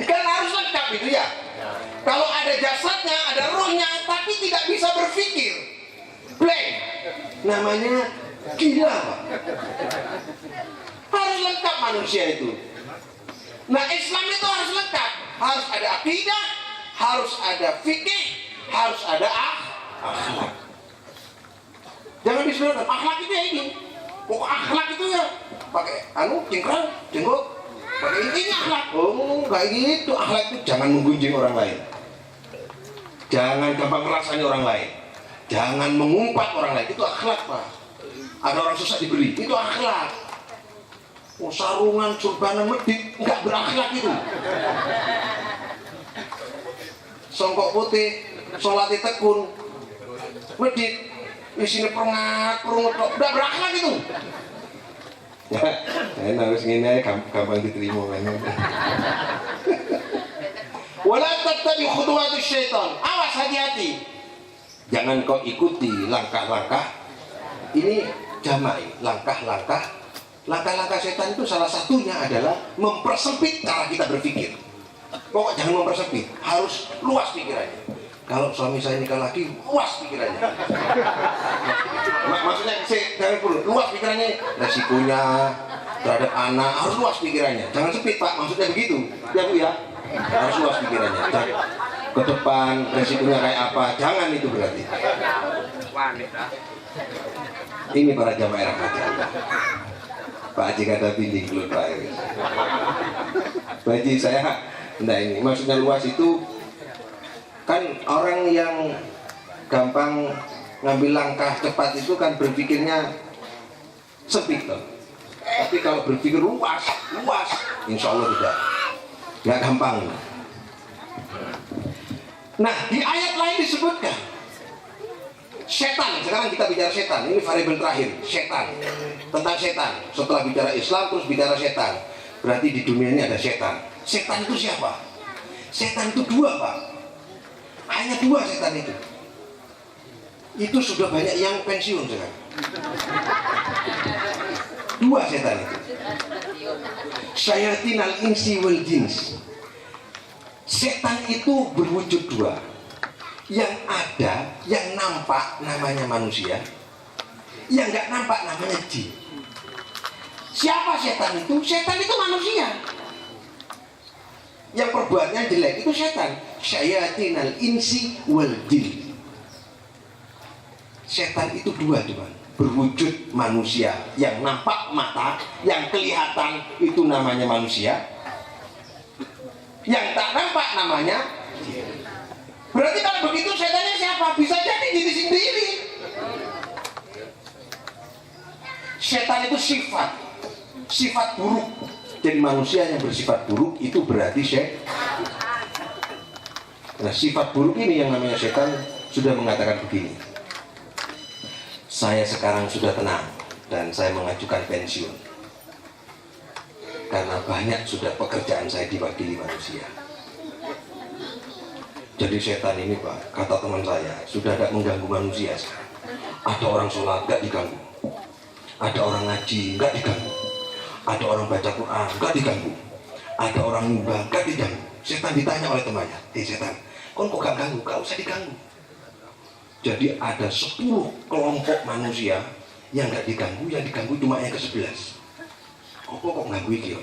Kan harus lengkap itu ya. Kalau ada jasadnya, ada rohnya, tapi tidak bisa berpikir, blank, namanya gila, Pak. Harus lengkap manusia itu. Nah, Islam itu harus lengkap. Harus ada akidah, harus ada fikih, harus ada akhlak. Jangan disebutkan akhlak itu ya ini. Pokok akhlak itu ya pakai cingkrang, jenggot, pakai ini akhlak. Oh, kayak gitu. Akhlak itu jangan menggunjing orang lain. Jangan gampang merasani orang lain. Jangan mengumpat orang lain. Itu akhlak, Pak. Ada orang susah diberi, itu akhlak. Oh, sarungan, surbanan, medit, nggak berakhlak itu. Songkok putih, sholatnya tekun, medit, isinya perungat, nggak berakhlak itu. Ya, harus gini, gampang diterima. Wala tattabi khutuwatus syaitan. Awas, hati-hati. Jangan kau ikuti langkah-langkah ini jama'i, langkah-langkah setan itu salah satunya adalah mempersempit cara kita berpikir. Pokok jangan mempersempit, harus luas pikirannya. Kalau suami saya nikah lagi, luas pikirannya. Maksudnya jangan perlu luas pikirannya, resikonya terhadap anak harus luas pikirannya. Jangan sempit Pak, maksudnya begitu ya Bu ya. Harus luas pikirannya. Ke depan resikonya kayak apa, jangan itu berarti. Ini para jamaah rahmati Allah. Pak Haji kata binding dulu Pak. Pak Haji saya, nah ini maksudnya luas itu kan orang yang gampang ngambil langkah cepat itu kan berpikirnya sempit toh. Tapi kalau berpikir luas, insya Allah nggak gampang. Nah di ayat lain disebutkan setan. Sekarang kita bicara setan. Ini variabel terakhir, setan. Tentang setan. Setelah bicara Islam terus bicara setan. Berarti di dunia ini ada setan. Setan itu siapa? Setan itu dua Pak. Hanya dua setan itu. Itu sudah banyak yang pensiun sekarang. Dua setan itu. Syayatinal insi wal jins. Setan itu berwujud dua. Yang ada, yang nampak namanya manusia, yang nggak nampak namanya jin. Siapa setan itu? Setan itu manusia. Yang perbuatannya jelek itu setan. Syayatinal insi wal jin. Setan itu dua cuman, berwujud manusia, yang nampak mata, yang kelihatan itu namanya manusia, yang tak nampak namanya jin. Berarti kalau begitu setannya siapa? Bisa jadi diri sendiri. Setan itu sifat buruk. Jadi manusia yang bersifat buruk itu berarti setan. Nah sifat buruk ini yang namanya setan sudah mengatakan begini. Saya sekarang sudah tenang dan saya mengajukan pensiun. Karena banyak sudah pekerjaan saya diwakili manusia. Jadi setan ini Pak, kata teman saya, sudah tidak mengganggu manusia sekarang. Ada orang sholat, nggak diganggu. Ada orang ngaji, nggak diganggu. Ada orang baca Quran, nggak diganggu. Ada orang nyumbang, nggak diganggu. Setan ditanya oleh temannya, setan, kok nggak ganggu? Nggak usah diganggu. Jadi ada 10 kelompok manusia yang nggak diganggu, yang diganggu cuma yang ke-11. Kok nganggu iki?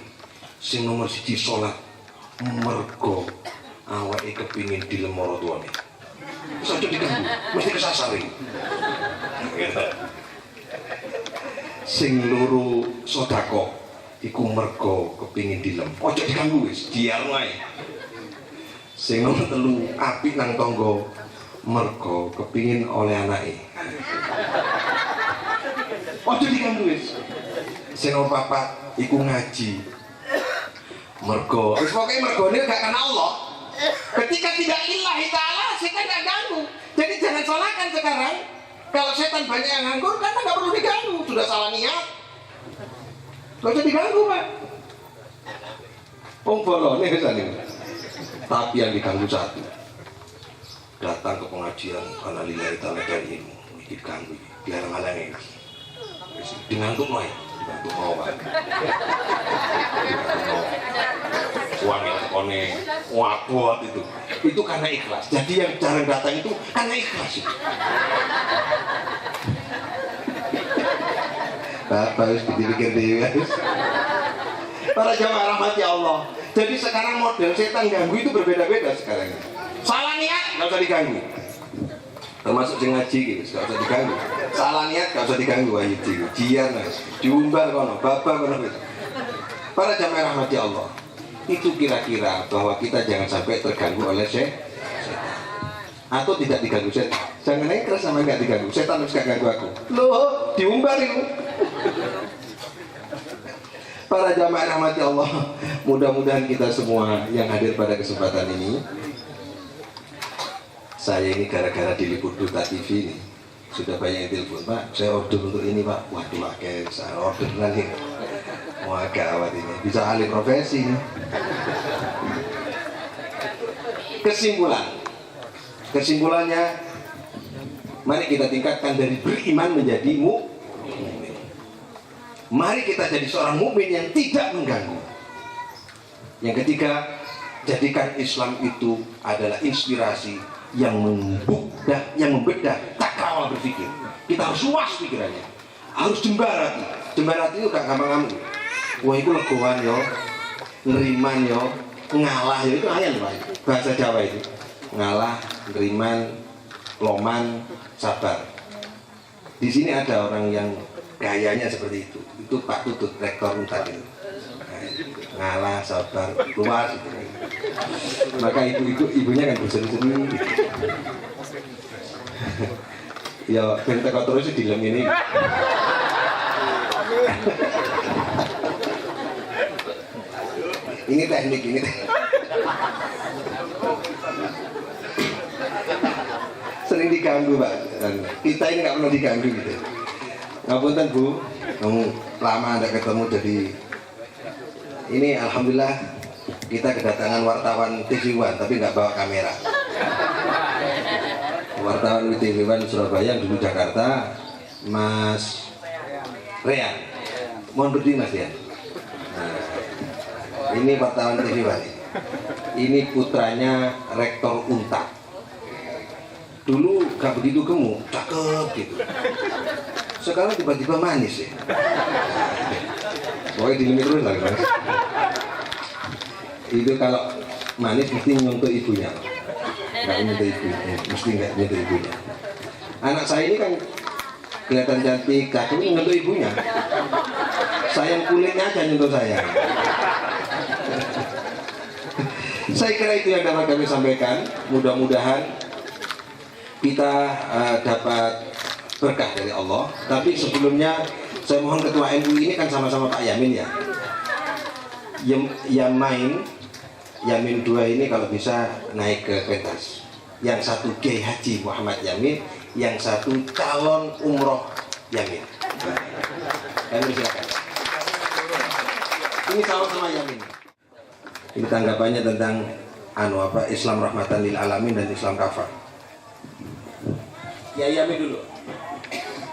Sing nomor 1 sholat, mergo awake kepingin dilem marang tuane. Wis aja diganggu, mesti kesasar iki. Sing loro sedekah iku mergo kepingin dilem. Aja diganggu wis, diarno ae. Sing nomor 3 apik nang tangga mergo kepingin oleh anake. Aja diganggu wis. Sing nomor 4 iku ngaji. Mergo, wis pokoke mergone gak kenal Allah. Ketika tidak lillahi ta'ala, setan gak ganggu. Jadi jangan salahkan sekarang. Kalau setan banyak yang nganggur, karena gak perlu diganggu. Sudah salah niat, gak usah diganggu Pak. Bolone kesana. Tapi yang diganggu satu, datang ke pengajian karena lillahi ta'ala dari ilmu. Ini diganggu, dihalang-halangin. Dingantuk mau ya? Dingantuk mau Pak. Uang yang tekone wabot itu karena ikhlas. Jadi yang jarang datang itu karena ikhlas itu. Bapak harus dipikir dia. Para jamaah rahmati Allah. Jadi sekarang model setan ganggu itu berbeda-beda sekarang. Salah niat nggak usah diganggu. Termasuk sing ngaji gitu, nggak usah diganggu. Salah niat nggak usah diganggu aja itu. Jian mas, diumbar kono, bapak kono. Para jamaah rahmati Allah. Itu kira-kira bahwa kita jangan sampai terganggu oleh setan atau tidak diganggu setan. Jangan ikhlas sama nggak diganggu setan, harus gak ganggu aku loh, diumbar itu. Para jamaah rahmati Allah, mudah-mudahan kita semua yang hadir pada kesempatan ini, saya ini gara-gara diliput Duta TV ini sudah banyak yang telepon, Pak saya order untuk ini Pak. Waduh akhirnya saya order nanti. Wah gawat ini, bisa alih profesi ini. Kesimpulannya, mari kita tingkatkan dari beriman menjadi mukmin. Mari kita jadi seorang mukmin yang tidak mengganggu. Yang ketiga, jadikan Islam itu adalah inspirasi yang membedah takrawal berpikir. Kita harus luas pikirannya, harus jembarati. Jembarati itu gak gampang-gampang. Wah, itu legoan yo, neriman yo, ngalah yo, itu ayat Pak. Bahasa Jawa itu. Ngalah, neriman, loman, sabar. Di sini ada orang yang gayanya seperti itu. Itu Pak Tutut, rektor Untar itu. Ngalah, sabar, luas itu. Maka ibunya kan berseri-seri. Ya, ben teko terus di dalam ini. Ini teknik. Sering diganggu Pak. Kita ini nggak pernah diganggu gitu. Ngapunten Bu, kamu lama anda ketemu jadi ini alhamdulillah kita kedatangan wartawan TV One tapi nggak bawa kamera. Wartawan TV One Surabaya dulu Jakarta, Mas Rean. Mohon berdiri Mas Rean. Nah, ini wartawan TV One. Ini putranya Rektor Untar. Dulu gak begitu gemuk, cakep gitu. Sekarang tiba-tiba manis ya. Pokoknya dilimit terus lah Mas. Itu kalau manis mesti nyentuh ibunya. Nggak nyentuh ibunya, mesti nggak nyentuh ibunya. Anak saya ini kan kelihatan cantik, cakep nyentuh ibunya. Sayang kulitnya aja nyentuh saya. Saya kira itu yang dapat kami sampaikan. Mudah-mudahan kita dapat berkah dari Allah. Tapi sebelumnya saya mohon Ketua MUI ini kan sama-sama Pak Yamin ya. Yamin 2 ini kalau bisa naik ke pentas. Yang satu Kiai Haji Muhammad Yamin, yang satu calon umroh Yamin. Kami silakan. Ini sama-sama Yamin. Ini tanggapannya tentang Islam rahmatan lil alamin dan Islam kafah. Ya Yamin dulu.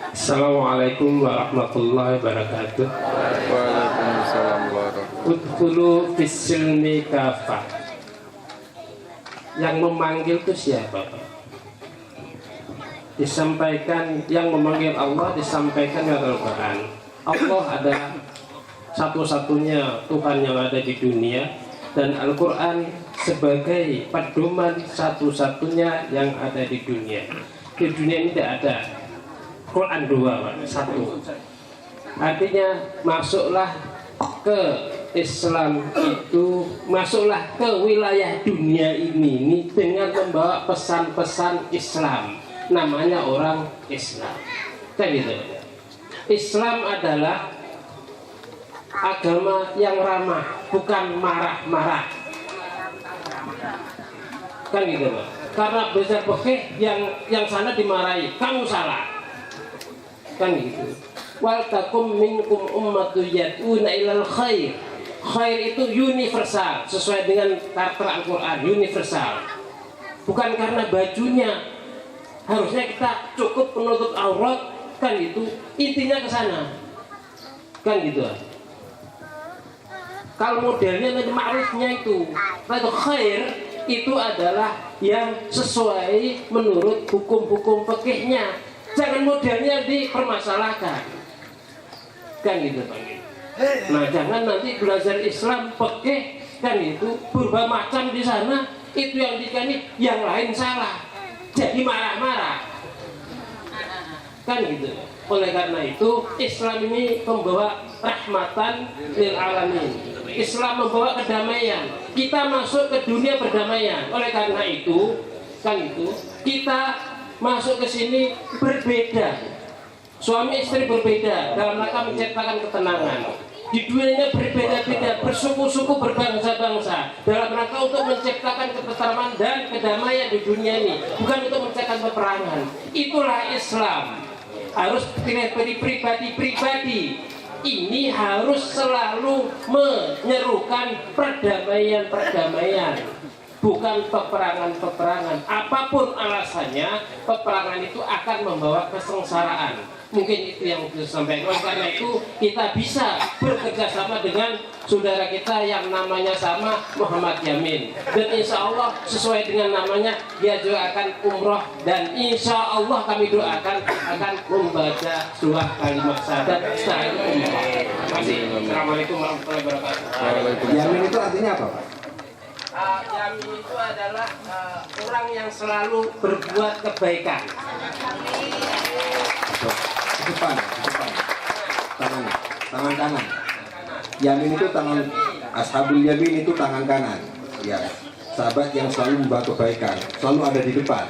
Assalamualaikum warahmatullahi wabarakatuh. Waalaikumsalam warahmatullahi Udkhulu fis-silmi kafah. Yang memanggil itu siapa Pak? Disampaikan, yang memanggil Allah disampaikan dalam Al-Quran. Allah adalah satu-satunya Tuhan yang ada di dunia, dan Al-Quran sebagai pedoman satu-satunya yang ada di dunia. Di dunia ini tidak ada Quran 2, satu. Artinya masuklah ke Islam itu, masuklah ke wilayah dunia ini dengan membawa pesan-pesan Islam. Namanya orang Islam. Kan gitu. Islam adalah agama yang ramah, bukan marah-marah. Kan gitu Pak. Karena besar pekeh yang sana dimarahi, kamu salah. Kan gitu. Wal takum minkum ummatu yad'una ilal khair. Khair itu universal, sesuai dengan karakter Al-Quran, universal. Bukan karena bajunya. Harusnya kita cukup penutup aurat, kan gitu. Intinya ke sana. Kan gitu. Kalau modelnya nanti ma'rufnya itu khair itu adalah yang sesuai menurut hukum-hukum fikihnya. Jangan modelnya dipermasalahkan. Kan gitu Pak. Nah, jangan nanti belajar Islam fikih kan itu berubah macam di sana, itu yang dikani yang lain salah. Jadi marah-marah. Kan gitu. Oleh karena itu Islam ini membawa rahmatan lil alamin. Islam membawa kedamaian. Kita masuk ke dunia perdamaian. Oleh karena itu, kan itu kita masuk ke sini berbeda. Suami istri berbeda dalam rangka menciptakan ketenangan. Di dunia berbeda-beda, bersuku-suku, berbangsa-bangsa dalam rangka untuk menciptakan ketentraman dan kedamaian di dunia ini, bukan untuk menciptakan peperangan. Itulah Islam. Harus pribadi-pribadi ini harus selalu menyerukan perdamaian. bukan peperangan-peperangan. Apapun alasannya, peperangan itu akan membawa kesengsaraan. Mungkin itu yang disampaikan. Karena itu kita bisa bekerja sama dengan saudara kita yang namanya sama, Muhammad Yamin. Dan insya Allah sesuai dengan namanya, dia juga akan umroh. Dan insya Allah kami doakan akan membaca surah kalimat syahadat setelah itu umroh. Terima kasih. Assalamualaikum warahmatullahi wabarakatuh. Yamin itu artinya apa, Pak? Yamin itu adalah orang yang selalu berbuat kebaikan. Ke depan. Tangan kanan. Yamin itu tangan, ashabul yamin itu tangan kanan. Ya, sahabat yang selalu membawa kebaikan, selalu ada di depan.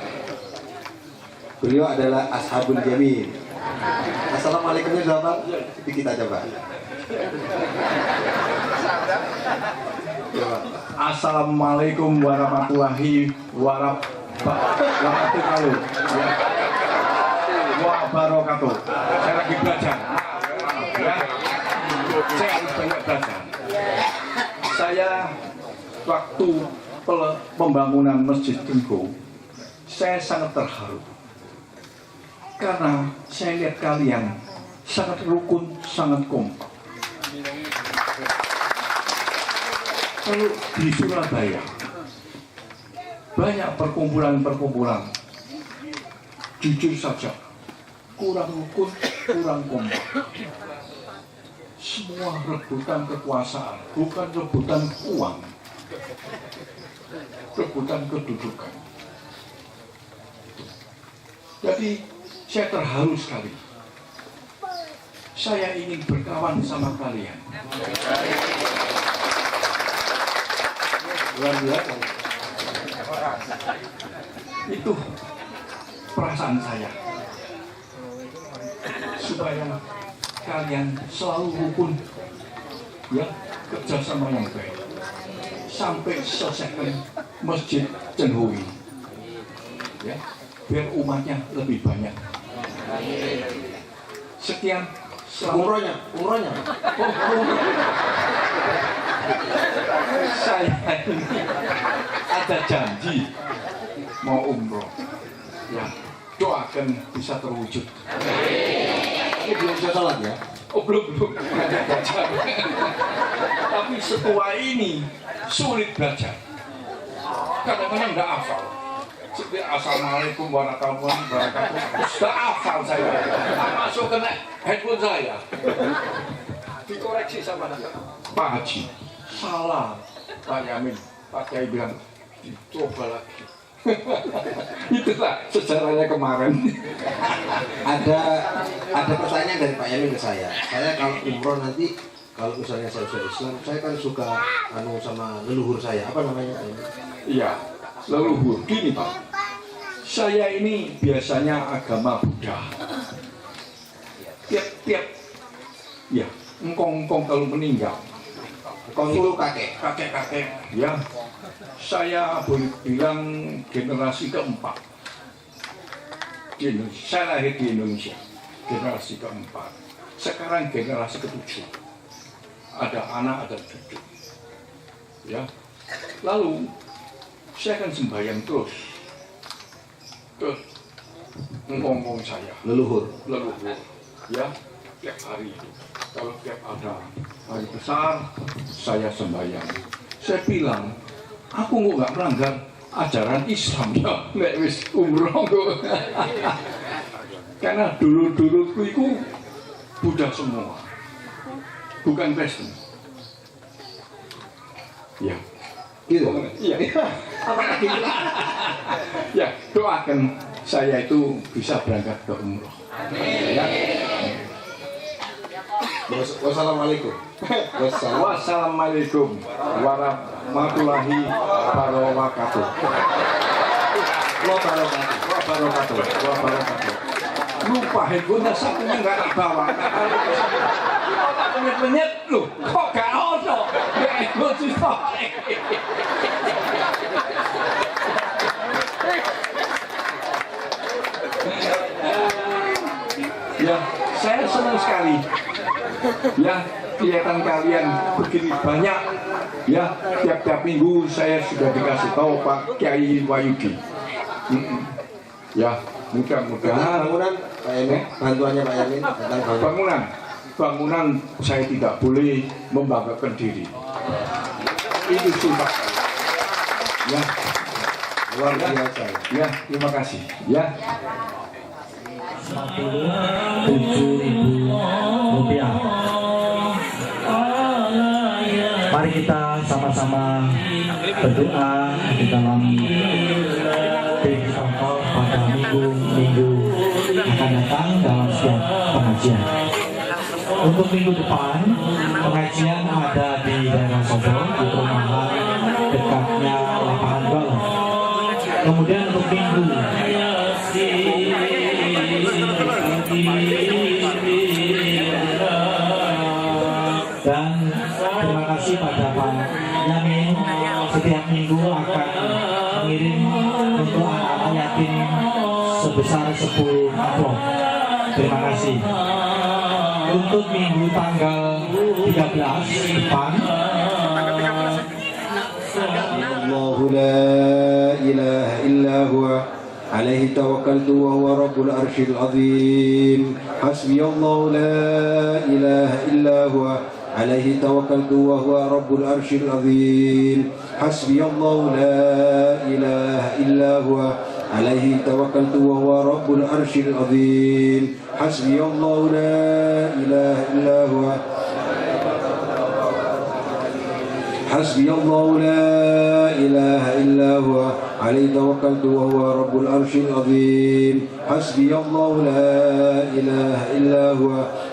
Beliau adalah ashabul yamin. Assalamualaikumnya sahabat. Itu kita coba. Assalamualaikum warahmatullahi wabarakatuh. Wabarakatuh. Saya lagi belajar. Ya. Saya harus banyak belajar. Saya waktu pembangunan Masjid Tunggu, saya sangat terharu karena saya lihat kalian sangat rukun, sangat kompak. Kalau di Surabaya banyak perkumpulan-perkumpulan, jujur saja kurang rukun, kurang kompak. Semua rebutan kekuasaan, bukan rebutan uang, rebutan kedudukan. Jadi saya terharu sekali. Saya ingin berkawan sama kalian. Luar biasa. Itu perasaan saya, supaya kalian selalu rukun, ya, kerjasama yang baik sampai selesaikan Masjid Cenhui, ya, biar umatnya lebih banyak. Sekian. Umrohnya. Saya ini ada janji mau umroh, ya, doakan bisa terwujud. Ini belum bisa sholat ya? Oh, belum belajar. Tapi setua ini sulit belajar. Kadang-kadang nggak hafal. Seperti Assalamualaikum warahmatullahi wabarakatuh. Sudah hafal saya. Masuk ke handphone saya. Dikoreksi sama Pak Haji. Salah, Pak Yamin. Pak Kiai bilang dicoba lagi. Itulah sejarahnya kemarin. Ada pertanyaan dari Pak Yamin ke saya. Saya kalau umroh nanti, kalau misalnya saya sudah Islam, saya kan suka sama leluhur saya. Apa namanya Pak Yamin? Iya, leluhur. Gini Pak, saya ini biasanya agama Buddha. Tiap ya, engkong kalau meninggal, Engkong itu kakek. ya, saya boleh bilang generasi keempat. Saya lahir di Indonesia, generasi keempat. Sekarang generasi ketujuh. Ada anak, ada cucu. Ya, lalu saya akan sembahyang terus ke engkong saya, Leluhur. ya, tiap hari itu. Kalau tiap ada hari besar, saya sembahyang. Saya bilang, aku nggak melanggar ajaran Islam ya, nek wis umroh kok. Karena dulu-duluku itu Buddha semua, bukan Kristen. Ya. Gitu. Iya. Ya, doakan saya itu bisa berangkat ke umroh. Ya. Wassalamualaikum. Wassalamualaikum warahmatullahi wabarakatuh. Wabarakatuh. Lupa handphonenya satunya nggak dibawa. Menyet lu, kok gak ada? Ya, saya senang sekali. Ya, kelihatan kalian begini banyak ya, tiap-tiap minggu saya sudah dikasih tahu Pak Kiai Wahyudi. Ya, mudah-mudahan bangunan Pak Yamin, bantuannya Pak Yamin tentang bangunan saya tidak boleh membanggakan diri. Itu sumpah. Ya, luar biasa. ya, terima kasih. Ya. Rp57.000. Mari kita sama-sama berdoa di dalam protokol pada minggu akan datang dalam setiap pengajian. Untuk minggu depan pengajian ada di daerah Sodong, di perumahan dekatnya lapangan bola. Kemudian untuk minggu dan terima kasih pada Pak Yamin, setiap minggu akan mengirim untuk anak-anak yatim sebesar 10 amplop. Terima kasih. Untuk minggu tanggal 13 depan, Allahu la ilaha illa huwa عليه توكلت وهو رب العرش العظيم حسبي الله لا إله إلا هو عليه توكلت وهو رب العرش العظيم حسبي الله لا إله إلا هو عليه توكلت وهو رب العرش العظيم حسبي الله لا إله إلا هو حسبي الله لا إله إلا هو عليه توكلت وهو رب العرش العظيم حسبي الله لا إله إلا هو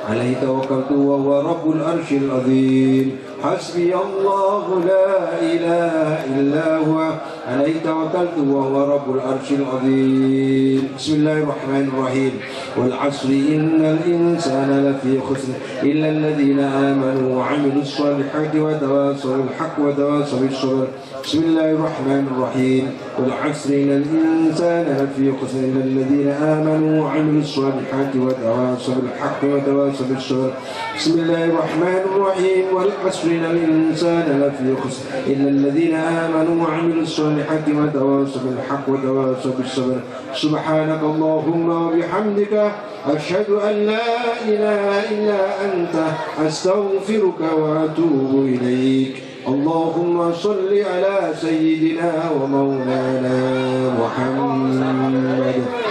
عليه توكلت وهو رب العرش العظيم حسبي الله لا إله إلا هو عليه توكلت وهو رب العرش العظيم بسم الله الرحمن الرحيم والعصر إن الإنسان لفي خسر إلا الذين آمنوا وعملوا الصالحات وتواصوا بالحق وتواصوا بالصبر بسم الله الرحمن الرحيم والعصر إن الإنسان لفي خسر إلا الذين آمنوا وعملوا الصالحات وتواصوا بالحق وتواصوا بالصبر بسم الله الرحمن الرحيم والعصر إن الإنسان لفي خسر إلا الذين آمنوا وعملوا الصالحات وتواصوا بالحق وتواصوا بالصبر سبحانك اللهم وبحمدك أشهد أن لا إله إلا أنت أستغفرك وأتوب إليك اللهم صل على سيدنا ومولانا محمد